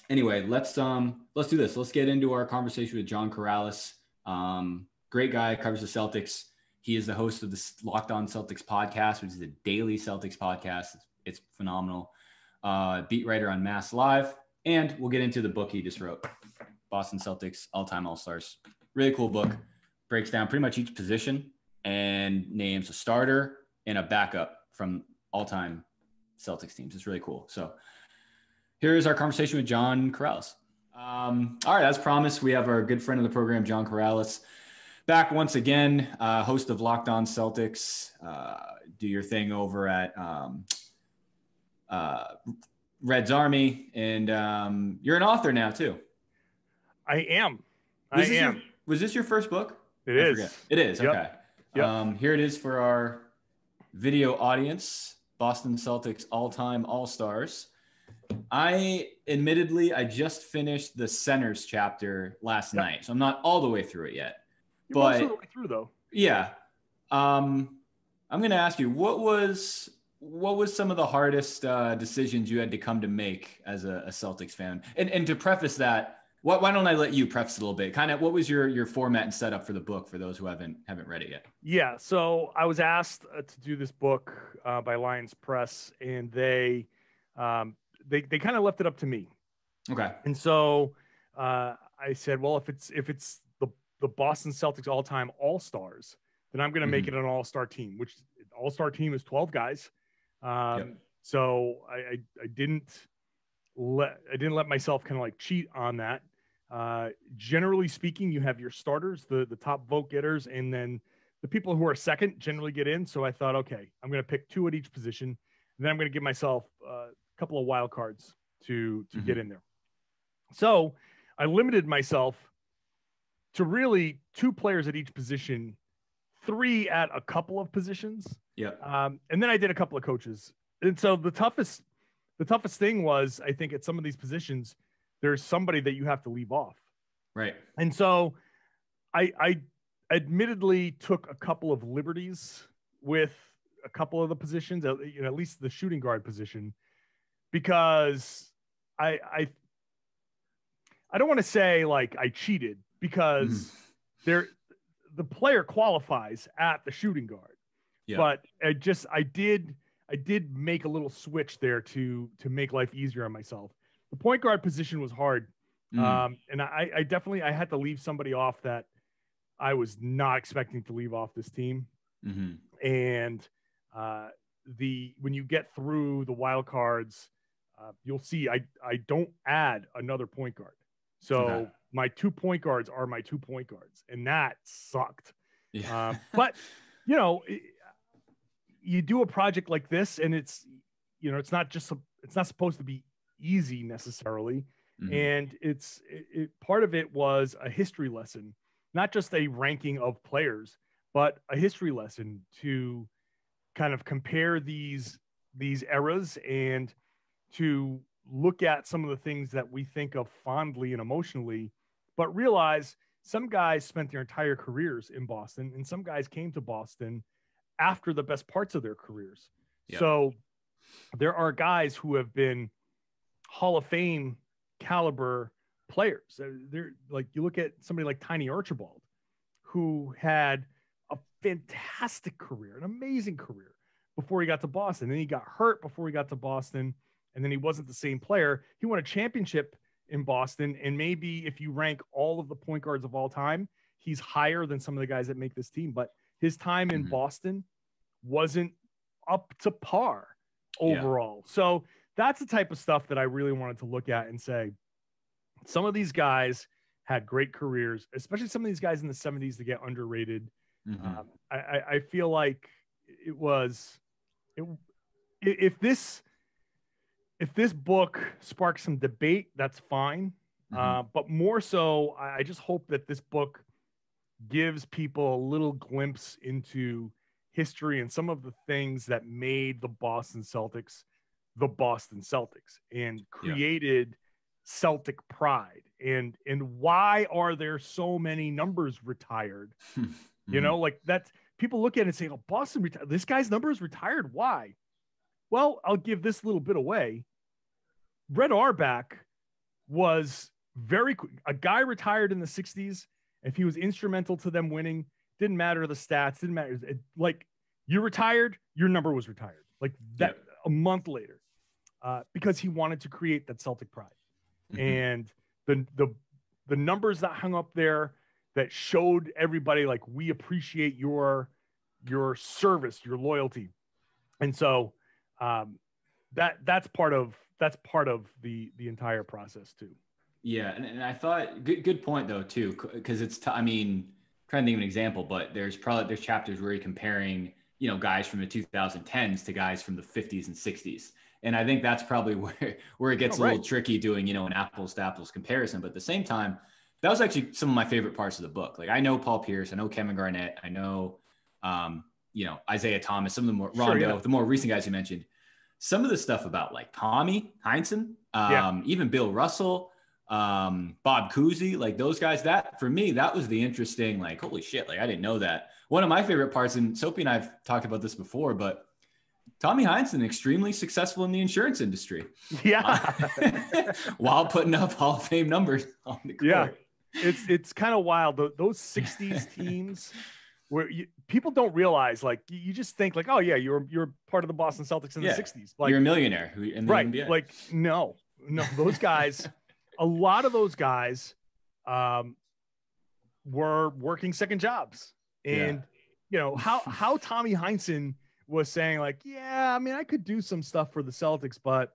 Anyway, let's do this. Let's get into our conversation with John Karalis. Great guy, covers the Celtics. He is the host of the Locked On Celtics podcast, which is a daily Celtics podcast. It's phenomenal. Beat writer on Mass Live, and we'll get into the book he just wrote, Boston Celtics All-Time All-Stars. Really cool book. Breaks down pretty much each position and names a starter and a backup from all-time Celtics teams. It's really cool. So here's our conversation with John Karalis. All right, as promised, we have our good friend of the program, John Karalis, back once again, host of Locked On Celtics. Do your thing over at Red's Army, and you're an author now too. I am. Was this your first book? It is. It is. Yep. Okay. Yep. Here it is for our video audience. Boston Celtics all-time all-stars. I just finished the centers chapter last night, so I'm not all the way through it yet. You're most of the way through, though. Yeah. I'm going to ask you, what was some of the hardest decisions you had to come to make as a Celtics fan? And to preface that, why don't I let you preface a little bit? Kind of, what was your format and setup for the book for those who haven't read it yet? Yeah, so I was asked to do this book by Lions Press, and they kind of left it up to me. Okay. And so I said, well, if it's the Boston Celtics all-time all-stars, then I'm going to make it an all-star team, which all-star team is 12 guys. So I didn't let myself kind of like cheat on that. Generally speaking, you have your starters, the top vote getters, and then the people who are second generally get in. So I thought, okay, I'm going to pick 2 at each position, and then I'm going to give myself a couple of wild cards to get in there. So I limited myself to really 2 players at each position, 3 at a couple of positions. And then I did a couple of coaches. And so the toughest thing was, I think at some of these positions, there's somebody that you have to leave off. Right. And so I admittedly took a couple of liberties with a couple of the positions, at least the shooting guard position, because I don't want to say like I cheated, because the player qualifies at the shooting guard. But I did make a little switch there to make life easier on myself. The point guard position was hard. And I definitely, I had to leave somebody off that I was not expecting to leave off this team. And when you get through the wild cards, you'll see I don't add another point guard. So my 2 point guards are my 2 point guards, and that sucked. But you do a project like this, and it's not supposed to be easy necessarily. And part of it was a history lesson, not just a ranking of players, but a history lesson to kind of compare these eras and to look at some of the things that we think of fondly and emotionally, but realize some guys spent their entire careers in Boston, and some guys came to Boston after the best parts of their careers. So there are guys who have been Hall of Fame caliber players. They're like, you look at somebody like Tiny Archibald, who had a fantastic career, an amazing career before he got to Boston. Then he got hurt before he got to Boston, and then he wasn't the same player. He won a championship in Boston, and maybe if you rank all of the point guards of all time, he's higher than some of the guys that make this team. But his time in Boston wasn't up to par overall. So that's the type of stuff that I really wanted to look at and say, some of these guys had great careers, especially some of these guys in the 70s that get underrated. I feel like if this book sparks some debate, that's fine. But more so, I just hope that this book gives people a little glimpse into history and some of the things that made the Boston Celtics and created Celtic pride. And why are there so many numbers retired? Like that's, people look at it and say, oh, Boston retired, this guy's number is retired. Why? Well, I'll give this little bit away. Red Auerbach was a guy retired in the 60s. If he was instrumental to them winning, didn't matter the stats, didn't matter. Like, you retired, your number was retired. Like that a month later, because he wanted to create that Celtic pride. And the numbers that hung up there that showed everybody, like, we appreciate your service, your loyalty. And so that's part of the entire process too. Yeah, and I thought good point though too, because it's trying to think of an example, but there's chapters where you're comparing guys from the 2010s to guys from the 50s and 60s, and I think that's probably where it gets a little tricky doing an apples to apples comparison. But at the same time, that was actually some of my favorite parts of the book. Like, I know Paul Pierce, I know Kevin Garnett, I know Isaiah Thomas, some of the more Rondo, the more recent guys you mentioned. Some of the stuff about like Tommy Heinsohn, even Bill Russell, Bob Cousy, like those guys, that for me, that was the interesting, like, holy shit, like I didn't know that. One of my favorite parts, and Sophie and I've talked about this before, but Tommy Heinsohn, extremely successful in the insurance industry. While putting up Hall of Fame numbers on the court. It's kind of wild. Those 60s teams where people don't realize, like, you just think like, oh yeah, you're part of the Boston Celtics in the 60s. Like, you're a millionaire in the NBA. Like, no, those guys, a lot of those guys were working second jobs. And, how Tommy Heinsohn was saying like, yeah, I mean, I could do some stuff for the Celtics, but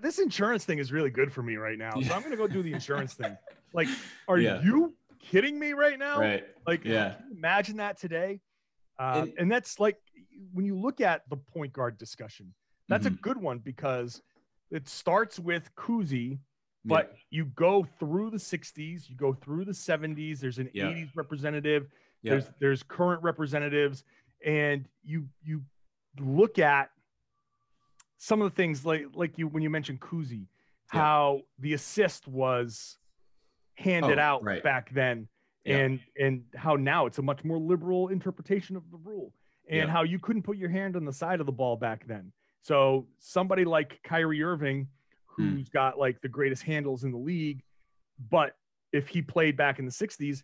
this insurance thing is really good for me right now. So I'm going to go do the insurance thing. Like, are you kidding me right now? Right. Like, can you imagine that today? And that's like, when you look at the point guard discussion, that's a good one because it starts with Kuzi, but you go through the 60s, you go through the 70s. There's an 80s representative. There's current representatives, and you look at some of the things like when you mentioned Kuzi, how the assist was handed out back then, and how now it's a much more liberal interpretation of the rule, and how you couldn't put your hand on the side of the ball back then. So somebody like Kyrie Irving, who's got like the greatest handles in the league, but if he played back in the 60s,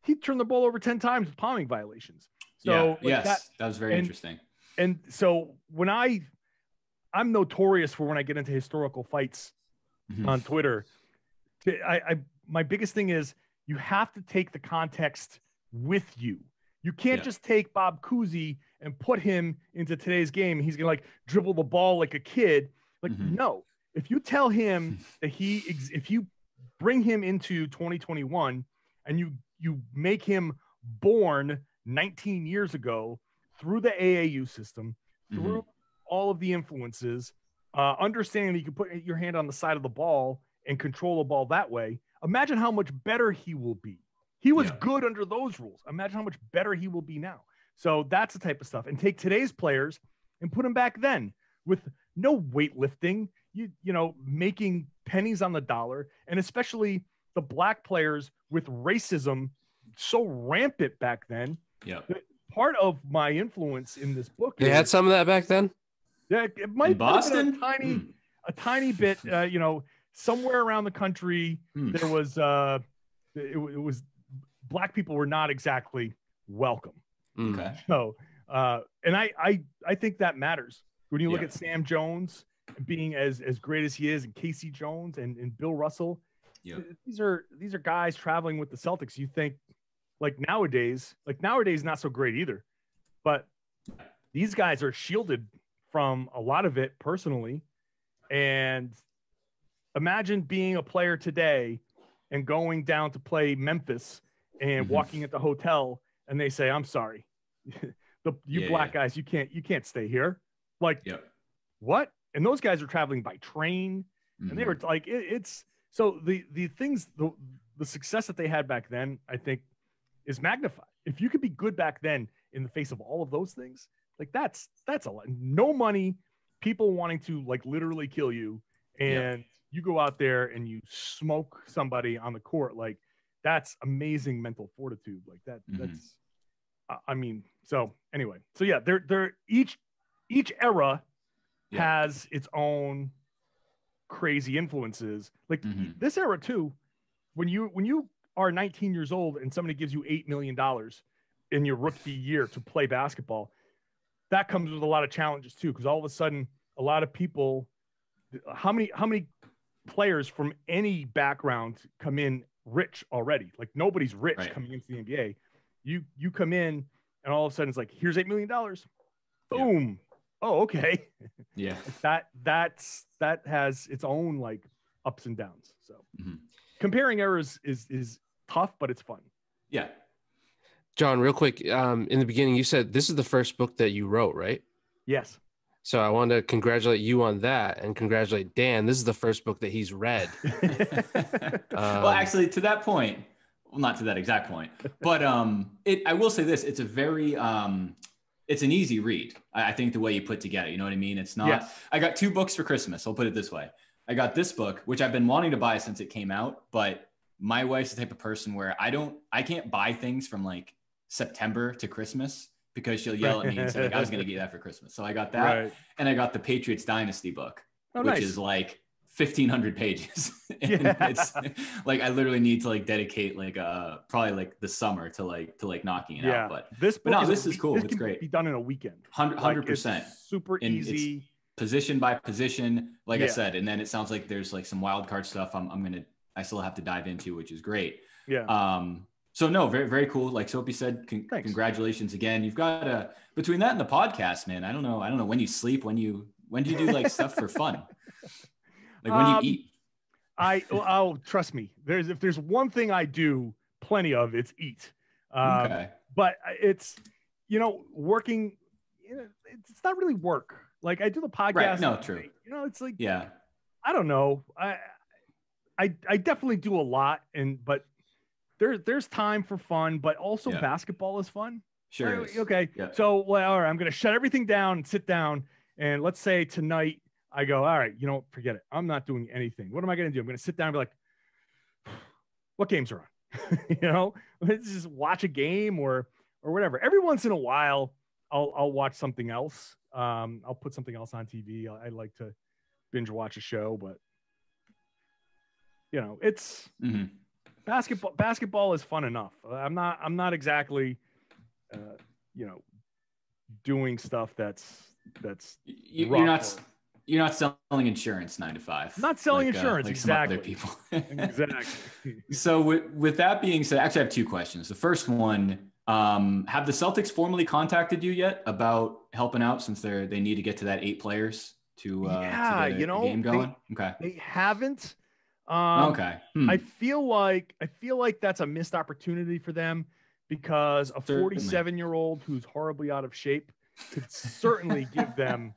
he'd turn the ball over 10 times with palming violations. So that was very interesting. And so when I'm notorious for when I get into historical fights on Twitter, my biggest thing is you have to take the context with you. You can't just take Bob Cousy and put him into today's game. He's going to like dribble the ball like a kid. Like, no, if you tell him that if you bring him into 2021 and you make him born 19 years ago through the AAU system, through all of the influences, understanding that you can put your hand on the side of the ball and control the ball that way, imagine how much better he will be. He was good under those rules. Imagine how much better he will be now. So that's the type of stuff. And take today's players and put them back then with no weightlifting, making pennies on the dollar, and especially the black players with racism so rampant back then. Part of my influence in this book, they had some of that back then. Yeah, it might in Boston, have been a tiny bit. Somewhere around the country, there was it was black people were not exactly welcome. Okay. So, and I think that matters when you look at Sam Jones being as great as he is, and Casey Jones and Bill Russell. These are guys traveling with the Celtics. You think like nowadays not so great either, but these guys are shielded from a lot of it personally. And imagine being a player today and going down to play Memphis and walking at the hotel and they say, I'm sorry, you black guys, you can't stay here. Like, what? And those guys are traveling by train, and they were like, it's so the things, the success that they had back then, I think, is magnified. If you could be good back then in the face of all of those things, like that's a lot. No money, people wanting to like literally kill you, and you go out there and you smoke somebody on the court. Like, that's amazing mental fortitude. Like that's, I mean, so anyway, so yeah, they're each era has its own crazy influences. Like this era too, when you are 19 years old and somebody gives you $8 million in your rookie year to play basketball, that comes with a lot of challenges too. Cause all of a sudden a lot of people, how many players from any background come in rich already? Like nobody's rich coming into the NBA. You come in and all of a sudden it's like, here's $8 million. Boom. Oh, okay. Yeah. that has its own like ups and downs. So comparing errors is tough, but it's fun. Yeah. John, real quick, in the beginning, you said this is the first book that you wrote, right? Yes. So I want to congratulate you on that and congratulate Dan. This is the first book that he's read. Well, actually, to that point, well, not to that exact point, but I will say this, it's a very, it's an easy read. I think the way you put together, you know what I mean? It's not, I got 2 books for Christmas. I'll put it this way. I got this book, which I've been wanting to buy since it came out, but my wife's the type of person where I can't buy things from like September to Christmas because she'll yell at me and say, like, I was going to get that for Christmas. So I got that. And I got the Patriots Dynasty book, which is like 1,500 pages. And it's like, I literally need to like dedicate like probably like the summer to knocking it out. But this is cool. It's great. Be done in a weekend. 100%. Super easy. position by position, like I said, and then it sounds like there's like some wild card stuff I still have to dive into, which is great. Yeah. So no, very, very cool. Like Soapy said, congratulations again. You've got between that and the podcast, man. I don't know when you sleep, when do you do like stuff for fun? Like when you eat? Oh, trust me. If there's one thing I do plenty of, it's eat. Okay. But it's, working, it's not really work. Like I do the podcast. Right. No, true. It's like, yeah, I don't know. I definitely do a lot, but there's time for fun, but also basketball is fun. Sure. Okay. Yeah. So, all right, I'm going to shut everything down and sit down. And let's say tonight I go, all right, forget it. I'm not doing anything. What am I going to do? I'm going to sit down and be like, what games are on? Let's just watch a game or whatever. Every once in a while, I'll watch something else. I'll put something else on TV. I like to binge watch a show, but it's basketball is fun enough. I'm not exactly, doing stuff that's you're not selling insurance 9 to 5. Not selling insurance. Like exactly. some other people. Exactly. So with that being said, actually I have two questions. The first one, have the Celtics formally contacted you yet about helping out since they need to get to that 8 players to get a game going? They haven't. Okay. I feel like that's a missed opportunity for them because a 47-year-old who's horribly out of shape could certainly give them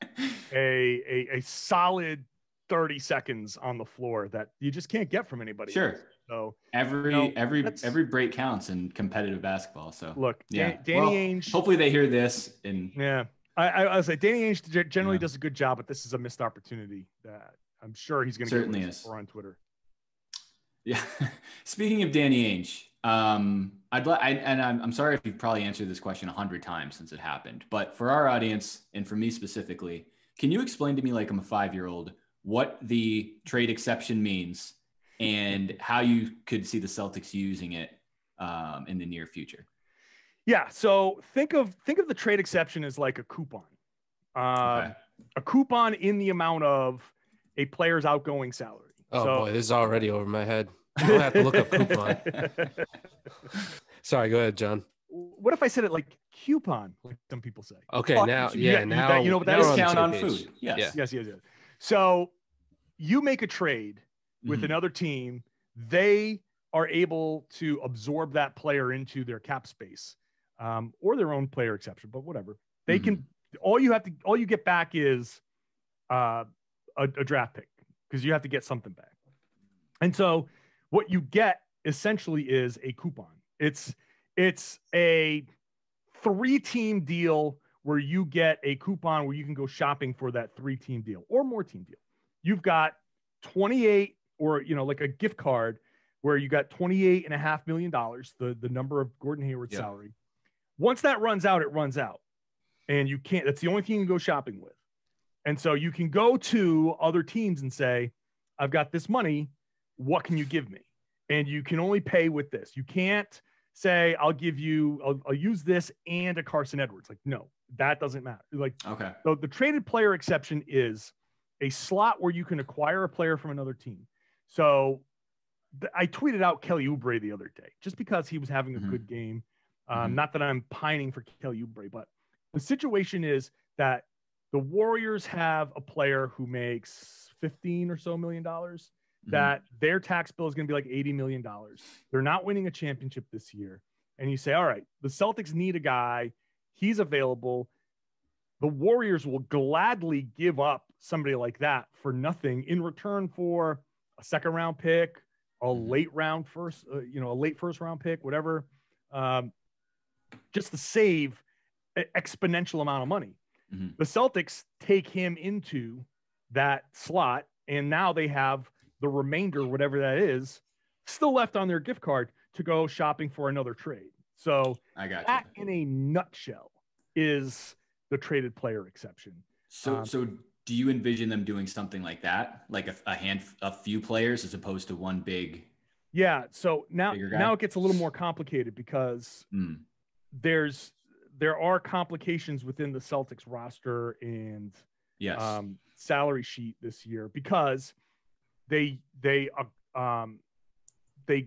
a solid 30 seconds on the floor that you just can't get from anybody else. So every break counts in competitive basketball. So look, yeah, Danny Ainge. Hopefully they hear this. And I was like, Danny Ainge generally does a good job, but this is a missed opportunity that I'm sure he's going to get for on Twitter. Yeah. Speaking of Danny Ainge, I'm sorry if you've probably answered this question 100 times since it happened, but for our audience and for me specifically, can you explain to me, like I'm a 5-year-old, what the trade exception means and how you could see the Celtics using it in the near future? Yeah. So think of the trade exception as like a coupon, a coupon in the amount of a player's outgoing salary. Oh boy, this is already over my head. I don't have to look up coupon. Sorry, go ahead, John. What if I said it like coupon, like some people say? Okay, now what that is? Discount on food. Yes. Yes. So you make a trade with another team. They are able to absorb that player into their cap space, or their own player exception, but whatever. They can. All you get back is a draft pick, because you have to get something back. And so what you get essentially is a coupon. It's a 3-team deal where you get a coupon where you can go shopping for that 3-team deal or more team deal. You've got 28, or like a gift card where you got $28.5 million, the number of Gordon Hayward's salary. Once that runs out, it runs out. And that's the only thing you can go shopping with. And so you can go to other teams and say, I've got this money. What can you give me? And you can only pay with this. You can't say, I'll use this and a Carson Edwards. Like, no, that doesn't matter. Like, okay. So the traded player exception is a slot where you can acquire a player from another team. So I tweeted out Kelly Oubre the other day, just because he was having a good game. Not that I'm pining for Kelly Oubre, but the situation is that the Warriors have a player who makes $15 or so million, that their tax bill is going to be like $80 million. They're not winning a championship this year. And you say, all right, the Celtics need a guy. He's available. The Warriors will gladly give up somebody like that for nothing in return for a second round pick, a late first round pick, whatever, just to save an exponential amount of money. The Celtics take him into that slot, and now they have the remainder, whatever that is, still left on their gift card to go shopping for another trade. So I got that in a nutshell is the traded player exception. So do you envision them doing something like that, like a few players as opposed to one big? Yeah. So now it gets a little more complicated, because there are complications within the Celtics roster, and salary sheet this year because they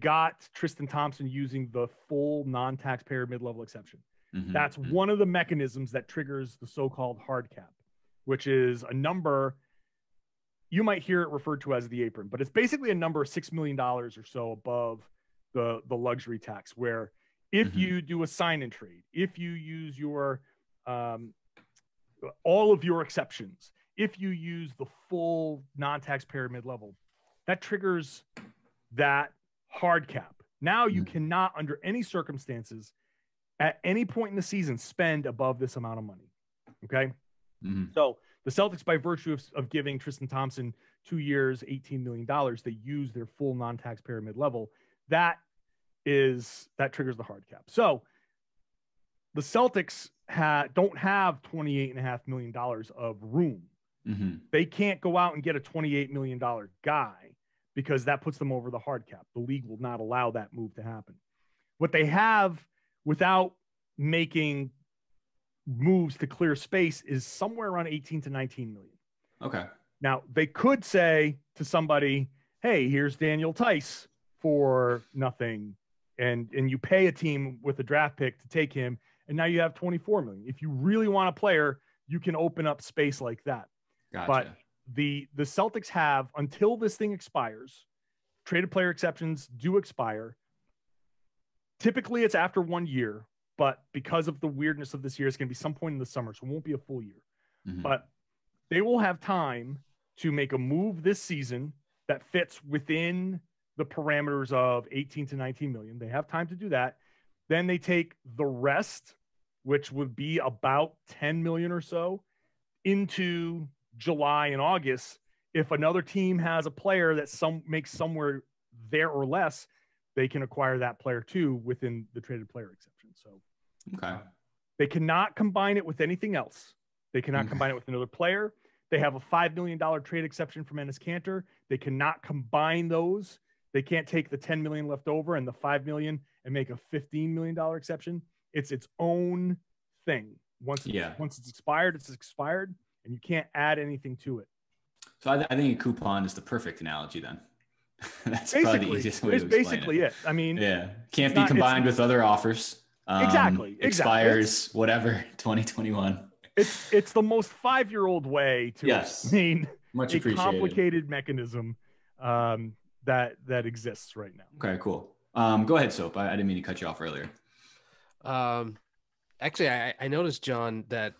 got Tristan Thompson using the full non-taxpayer mid-level exception. That's one of the mechanisms that triggers the so-called hard cap, which is a number you might hear it referred to as the apron, but it's basically a number of $6 million or so above the luxury tax, where if you do a sign-in trade, if you use your all of your exceptions, if you use the full non-taxpayer mid-level, that triggers that hard cap. Now you cannot, under any circumstances, at any point in the season, spend above this amount of money. Okay. So the Celtics, by virtue of giving Tristan Thompson 2 years, $18 million, they use their full non-taxpayer mid-level. That triggers the hard cap. So the Celtics don't have $28.5 million of room. They can't go out and get a $28 million guy because that puts them over the hard cap. The league will not allow that move to happen. What they have without making moves to clear space is somewhere around 18 to 19 million. Okay. Now they could say to somebody, hey, here's Daniel Tice for nothing. And you pay a team with a draft pick to take him. And now you have 24 million. If you really want a player, you can open up space like that. Gotcha. But the Celtics have, until this thing expires, traded player exceptions do expire. Typically it's after 1 year, but because of the weirdness of this year, it's going to be some point in the summer. So it won't be a full year, but they will have time to make a move this season that fits within the parameters of 18 to 19 million. They have time to do that. Then they take the rest, which would be about 10 million or so, into July and August. If another team has a player that makes somewhere there or less, they can acquire that player too within the traded player exception. So they cannot combine it with anything else. They cannot combine it with another player. They have a $5 million trade exception from Enes Kanter. They cannot combine those. They can't take the 10 million left over and the 5 million and make a $15 million exception. It's its own thing. Once it's expired, it's expired, and you can't add anything to it. So I think a coupon is the perfect analogy then. That's basically, probably the easiest way to explain basically it. I mean, can't be combined with other offers. Exactly. Expires whatever 2021. It's the most 5-year-old way to explain much a complicated mechanism that exists right now. Okay, cool. Go ahead, Soap. I didn't mean to cut you off earlier. Actually, I noticed, John, that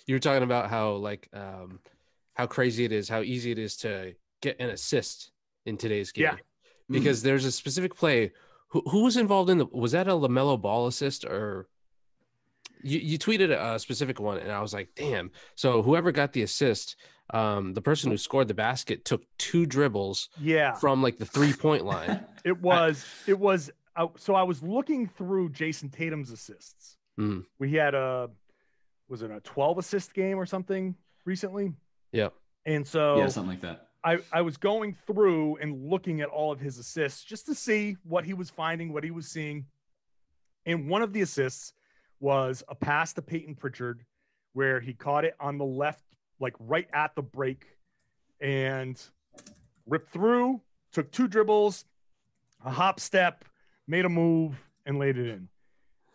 you were talking about how crazy it is, how easy it is to get an assist in today's game. Yeah. Because there's a specific play. Who was involved in was that a LaMelo Ball assist, or you tweeted a specific one and I was like, damn. So whoever got the assist, the person who scored the basket took 2 dribbles from like the 3-point line. It was so I was looking through Jason Tatum's assists. We had was it a 12 assist game or something recently? Yeah. And so something like that. I was going through and looking at all of his assists just to see what he was finding, what he was seeing. And one of the assists was a pass to Peyton Pritchard where he caught it on the left, like right at the break, and ripped through, took 2 dribbles, a hop step, made a move, and laid it in.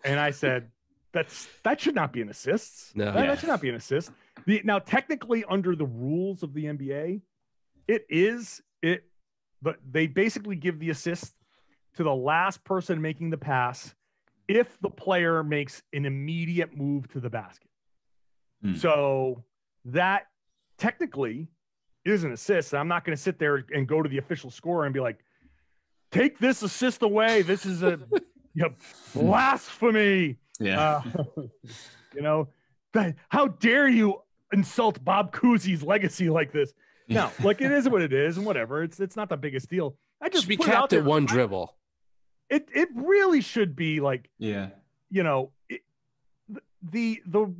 And I said, that should not be an assist. No, that should not be an assist. Now, technically, under the rules of the NBA, but they basically give the assist to the last person making the pass if the player makes an immediate move to the basket. So that technically is an assist. I'm not going to sit there and go to the official scorer and be like, take this assist away. This is a blasphemy. Yeah. How dare you insult Bob Cousy's legacy like this? No, like it is what it is, and whatever. It's not the biggest deal. I just should be capped at 1 dribble. It really should be like, the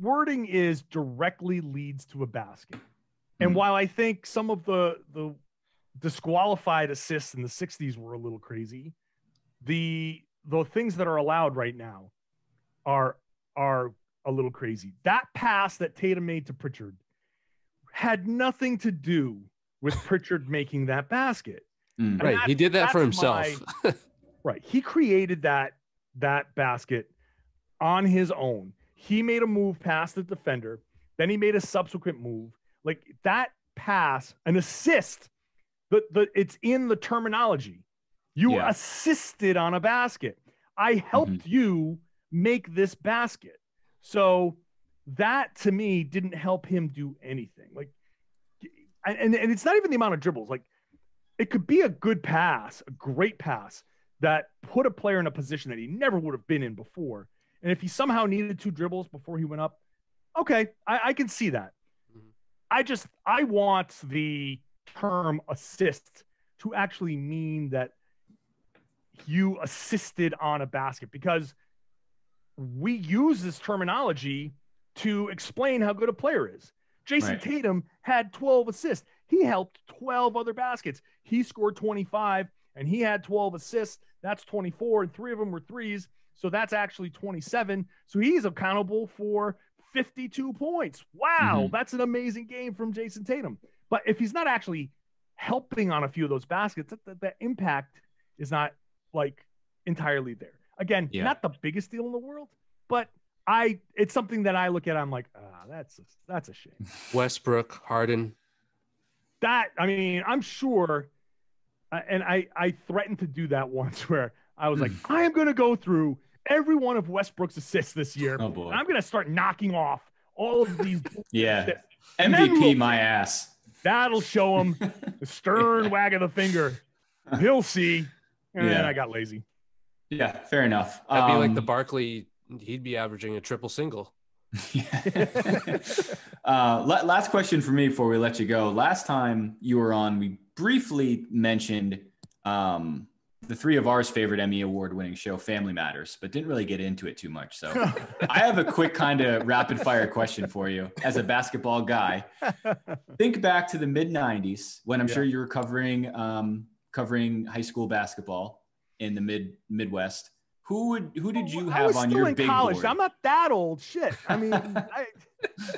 wording is directly leads to a basket. And while I think some of the disqualified assists in the 60s were a little crazy, the things that are allowed right now are a little crazy. That pass that Tatum made to Pritchard, had nothing to do with Pritchard making that basket. Right. He did that for himself. Right. He created that basket on his own. He made a move past the defender. Then he made a subsequent move. Like that pass, an assist, it's in the terminology. You assisted on a basket. I helped you make this basket. So that to me didn't help him do anything. Like, and it's not even the amount of dribbles. Like, it could be a good pass, a great pass that put a player in a position that he never would have been in before. And if he somehow needed 2 dribbles before he went up, okay, I can see that. I want the term assist to actually mean that you assisted on a basket, because we use this terminology to explain how good a player is. Jason Tatum had 12 assists. He helped 12 other baskets. He scored 25 and he had 12 assists. That's 24, and 3 of them were threes. So that's actually 27. So he's accountable for 52 points. Wow. That's an amazing game from Jason Tatum. But if he's not actually helping on a few of those baskets, that impact is not like entirely there. Again, not the biggest deal in the world, but it's something that I look at. I'm like, that's a shame. Westbrook, Harden. I'm sure. And I threatened to do that once where I was like, I am going to go through every one of Westbrook's assists this year. Oh boy. And I'm going to start knocking off all of these. Yeah. MVP my ass. That'll show him the stern wag of the finger. He'll see. And then I got lazy. Yeah, fair enough. That'd be like the Barkley. He'd be averaging a triple single. Last question for me before we let you go. Last time you were on, we briefly mentioned the 3 of ours favorite Emmy award-winning show, Family Matters, but didn't really get into it too much. So I have a quick kind of rapid-fire question for you as a basketball guy. Think back to the mid-'90s when I'm sure you were covering high school basketball in the Midwest. Who did you have on your big college board? I'm not that old. Shit. I mean, I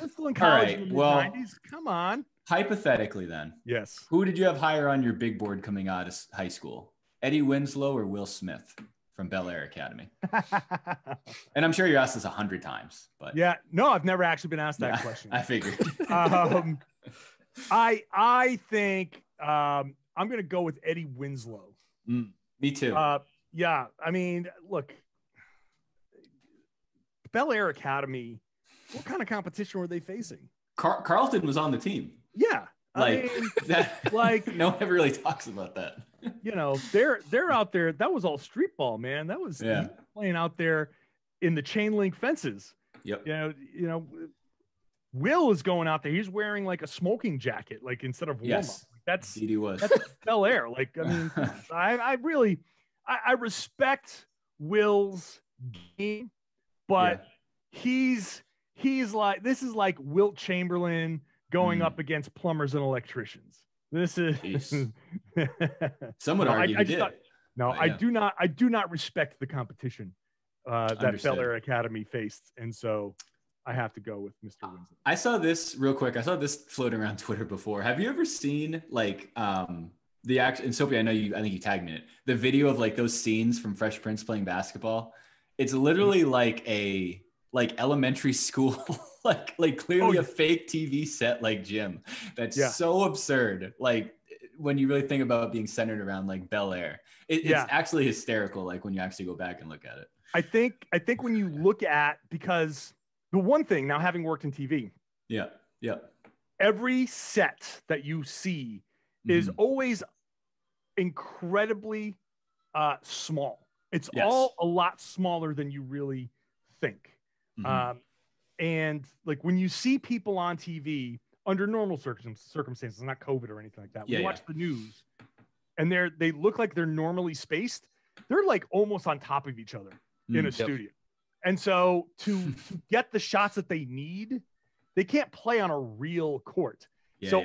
was still in college in the mid-'90s. Come on. Hypothetically, then. Yes. Who did you have higher on your big board coming out of high school? Eddie Winslow or Will Smith from Bel Air Academy? And I'm sure you're asked this 100 times, but no, I've never actually been asked that question. I figured. I think I'm going to go with Eddie Winslow. Me too. Yeah, I mean, look, Bel Air Academy, what kind of competition were they facing? Carlton was on the team. Yeah. I mean, no one ever really talks about that. They're out there. That was all street ball, man. That was playing out there in the chain link fences. Yep. Will is going out there. He's wearing like a smoking jacket, like instead of warm up. That's Bel Air. Like, I mean, I respect Will's game, but he's like, this is like Wilt Chamberlain going up against plumbers and electricians. This is some would argue he did. I do not respect the competition that Bel Air Academy faced, and so I have to go with Mr. Winslow. I saw this real quick. I saw this floating around Twitter before. Have you ever seen like the action? And Sophie, I think you tagged me in it. The video of like those scenes from Fresh Prince playing basketball. It's literally like a elementary school, like clearly a fake TV set like gym. That's so absurd. Like when you really think about being centered around like Bel Air, it's actually hysterical. Like when you actually go back and look at it. I think when you look at, because the one thing now, having worked in TV, every set that you see is always incredibly small. It's all a lot smaller than you really think. And like when you see people on TV under normal circumstances, not COVID or anything like that, we watch the news and they look like they're normally spaced. They're like almost on top of each other in a studio. And so to get the shots that they need, they can't play on a real court.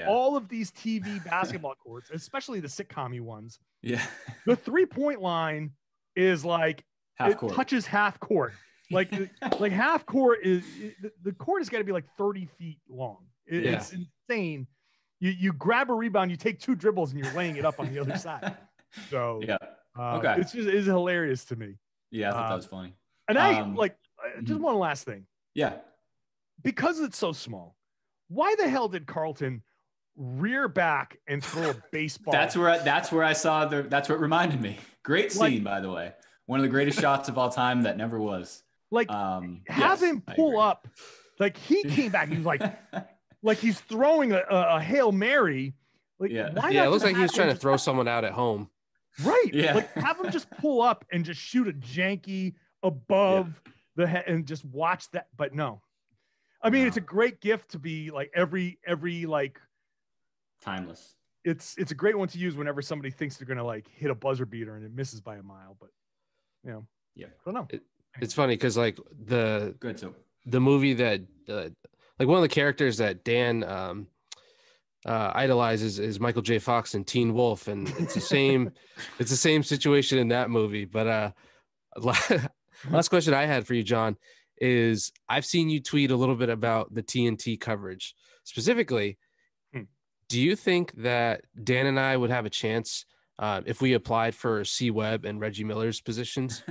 All of these TV basketball courts, especially the sitcom-y ones, the 3-point line is like touches half court. Like half court is the court has got to be like 30 feet long. It's insane. You grab a rebound, you take 2 dribbles, and you're laying it up on the other side. So yeah, okay, it's hilarious to me. Yeah, I thought that was funny. And just one last thing. Yeah, because it's so small, why the hell did Carlton rear back and throw a baseball? That's where I saw that's what reminded me. Great scene, by the way. One of the greatest shots of all time that never was. Have him pull up. Like he came back. He was like he's throwing a Hail Mary. Why not? It looks like he was trying to throw someone out at home. Right. Yeah. Have him just pull up and just shoot a janky above the head and just watch that. But no. I mean, it's a great gift to be every timeless. It's a great one to use whenever somebody thinks they're gonna hit a buzzer beater and it misses by a mile. But I don't know. It's funny because the movie that one of the characters that Dan idolizes is Michael J. Fox in Teen Wolf, and it's the same situation in that movie. But last question I had for you, John, is I've seen you tweet a little bit about the TNT coverage. Specifically, do you think that Dan and I would have a chance if we applied for C. Webb and Reggie Miller's positions?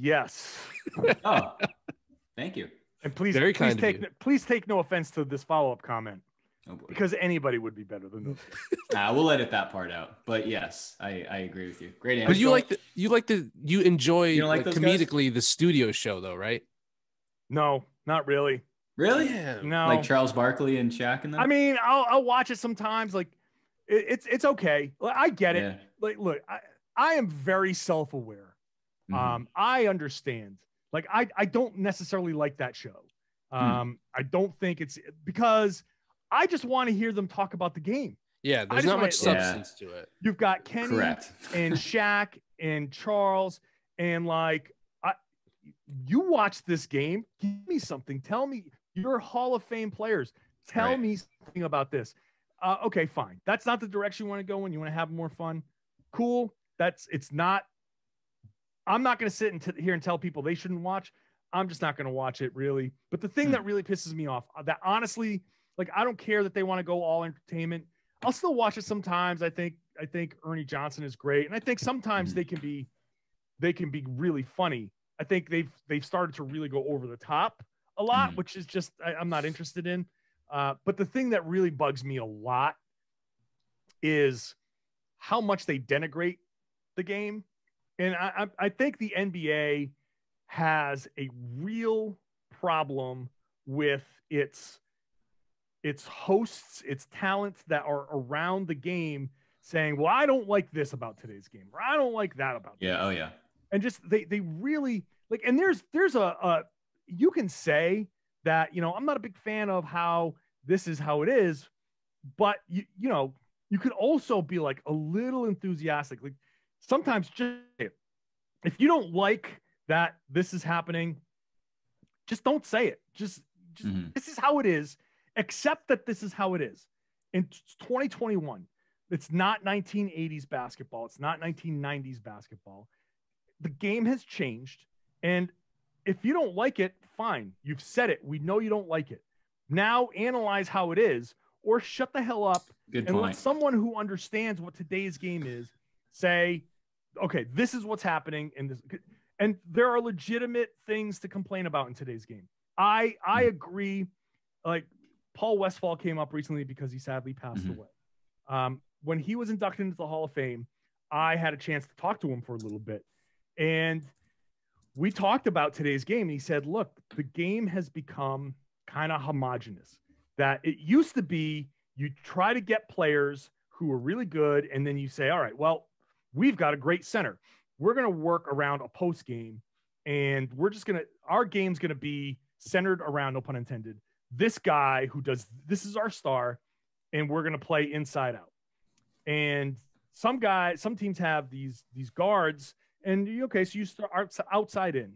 Yes. Oh, thank you. And please take no offense to this follow-up comment. Oh, because anybody would be better than those. We'll edit that part out. But yes, I agree with you. Great answer. But you enjoy comedically the studio show though, right? No, not really. Really? Yeah. No. Like Charles Barkley and Shaq and them? I mean, I'll watch it sometimes. It's okay. I get it. Yeah. Look, I am very self-aware. Mm-hmm. I understand. I don't necessarily like that show. I don't think it's because I just want to hear them talk about the game. Yeah, there's not much substance to it. You've got Kenny and Shaq and Charles and you watch this game. Give me something. Tell me you're Hall of Fame players. Tell me something about this. Okay, fine. That's not the direction you want to go in. You want to have more fun. Cool. It's not. I'm not going to sit here and tell people they shouldn't watch. I'm just not going to watch it really. But the thing that really pisses me off, that honestly, I don't care that they want to go all entertainment. I'll still watch it sometimes. I think Ernie Johnson is great, and I think sometimes they can be really funny. I think they've started to really go over the top a lot, which is just I'm not interested in. But the thing that really bugs me a lot is how much they denigrate the game, and I think the NBA has a real problem with its hosts, its talents that are around the game saying, well, I don't like this about today's game, or I don't like that about this. Oh yeah. And just they really and there's a you can say that, I'm not a big fan of how this is how it is, but you could also be a little enthusiastic. Sometimes just if you don't like that this is happening, just don't say it. Just this is how it is. Accept that this is how it is. In 2021, it's not 1980s basketball. It's not 1990s basketball. The game has changed. And if you don't like it, fine. You've said it. We know you don't like it. Now analyze how it is, or shut the hell up let someone who understands what today's game is say, okay, this is what's happening. And there are legitimate things to complain about in today's game. I agree. Paul Westphal came up recently because he sadly passed away. When he was inducted into the Hall of Fame, I had a chance to talk to him for a little bit. And we talked about today's game. And he said, look, the game has become kind of homogenous. That it used to be you try to get players who are really good, and then you say, all right, well, we've got a great center. We're going to work around a post game, and our game's going to be centered around, no pun intended, this guy this is our star, and we're going to play inside out. And some teams have these guards, and so you start outside in.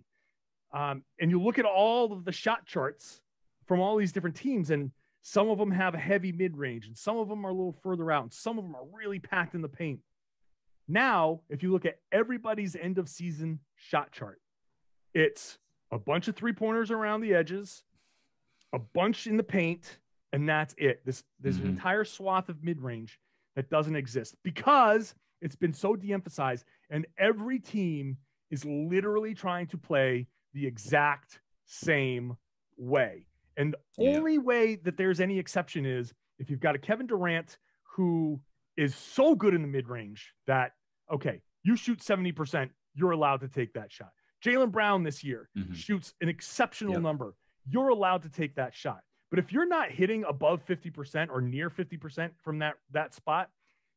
And you look at all of the shot charts from all these different teams, and some of them have a heavy mid-range, and some of them are a little further out, and some of them are really packed in the paint. Now, if you look at everybody's end of season shot chart, it's a bunch of 3-pointers around the edges, a bunch in the paint, And that's it. There's an entire swath of mid-range that doesn't exist because it's been so de-emphasized, and every team is literally trying to play the exact same way. And the only way that there's any exception is if you've got a Kevin Durant who is so good in the mid-range that, okay, you shoot 70%, you're allowed to take that shot. Jaylen Brown this year shoots an exceptional number. You're allowed to take that shot. But if you're not hitting above 50% or near 50% from that spot,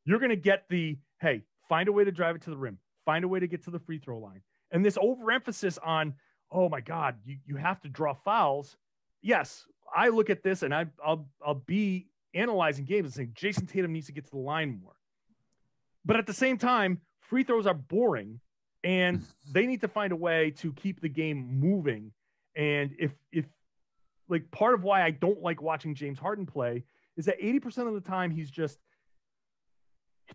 you're going to get the, hey, find a way to drive it to the rim, find a way to get to the free throw line. And this overemphasis on, oh my God, you have to draw fouls. Yes, I look at this and I'll be analyzing games and saying Jason Tatum needs to get to the line more. But at the same time, free throws are boring and they need to find a way to keep the game moving. And if like part of why I don't like watching James Harden play is that 80% of the time he's just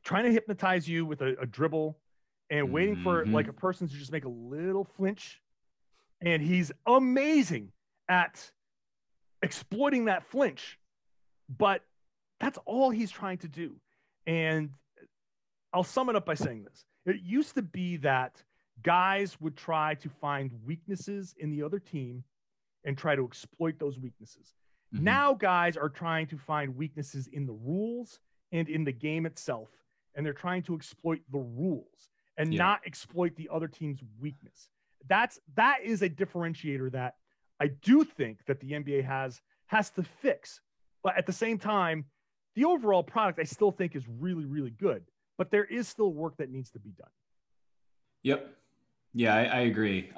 trying to hypnotize you with a dribble and waiting for like a person to just make a little flinch. And he's amazing at exploiting that flinch, but that's all he's trying to do. And I'll sum it up by saying this. It used to be that guys would try to find weaknesses in the other team and try to exploit those weaknesses. Now guys are trying to find weaknesses in the rules and in the game itself. And they're trying to exploit the rules and not exploit the other team's weakness. That is a differentiator that I do think that the NBA has to fix. But at the same time, the overall product I still think is really, really good. But there is still work that needs to be done. Yep. Yeah, I agree.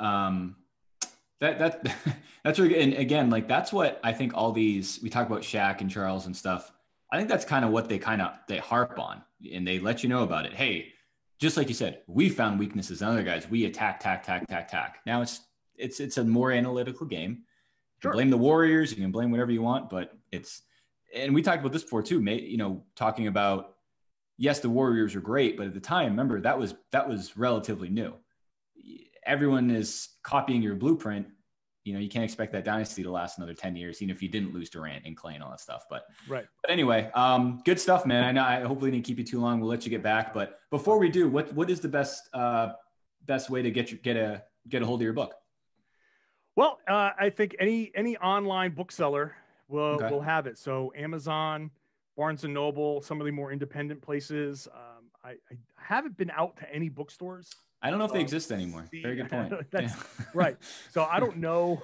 That's really good. And again, like that's what I think all these, we talk about Shaq and Charles and stuff. I think that's kind of what they harp on and they let you know about it. Hey, just like you said, we found weaknesses in other guys. We attack. Now it's a more analytical game. You can blame the Warriors, you can blame whatever you want, but and we talked about this before too, talking about, yes, the Warriors are great, but at the time, remember that was relatively new. Everyone is copying your blueprint. You can't expect that dynasty to last another 10 years, even if you didn't lose Durant and Clay and all that stuff. But anyway, good stuff, man. I know I hopefully didn't keep you too long. We'll let you get back. But before we do, what is the best way to get a hold of your book? Well, I think any online bookseller will have it. So Amazon, Barnes and Noble, some of the more independent places. I haven't been out to any bookstores. I don't know if they exist anymore. Very good point. That's right. So I don't know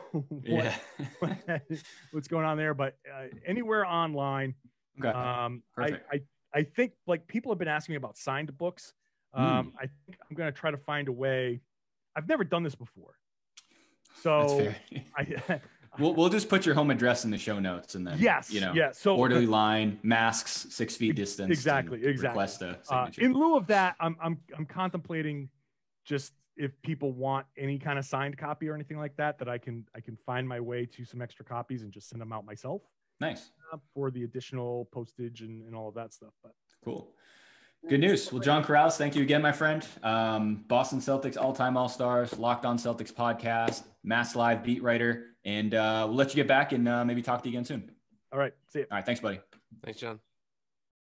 what's going on there, but anywhere online. Perfect. I think like people have been asking me about signed books. I think I'm going to try to find a way. I've never done this before. So that's fair. We'll just put your home address in the show notes and then, so orderly line, masks, 6 feet distance. Exactly. Request a signature. In lieu of that, I'm contemplating just if people want any kind of signed copy or anything like that I can find my way to some extra copies and just send them out myself. Nice. For the additional postage and all of that stuff. But cool. Good news. Well, John Karalis, thank you again, my friend. Boston Celtics all-time All-Stars, Locked On Celtics podcast, Mass Live beat writer, and we'll let you get back and maybe talk to you again soon. All right. See you. All right. Thanks, buddy. Thanks, John.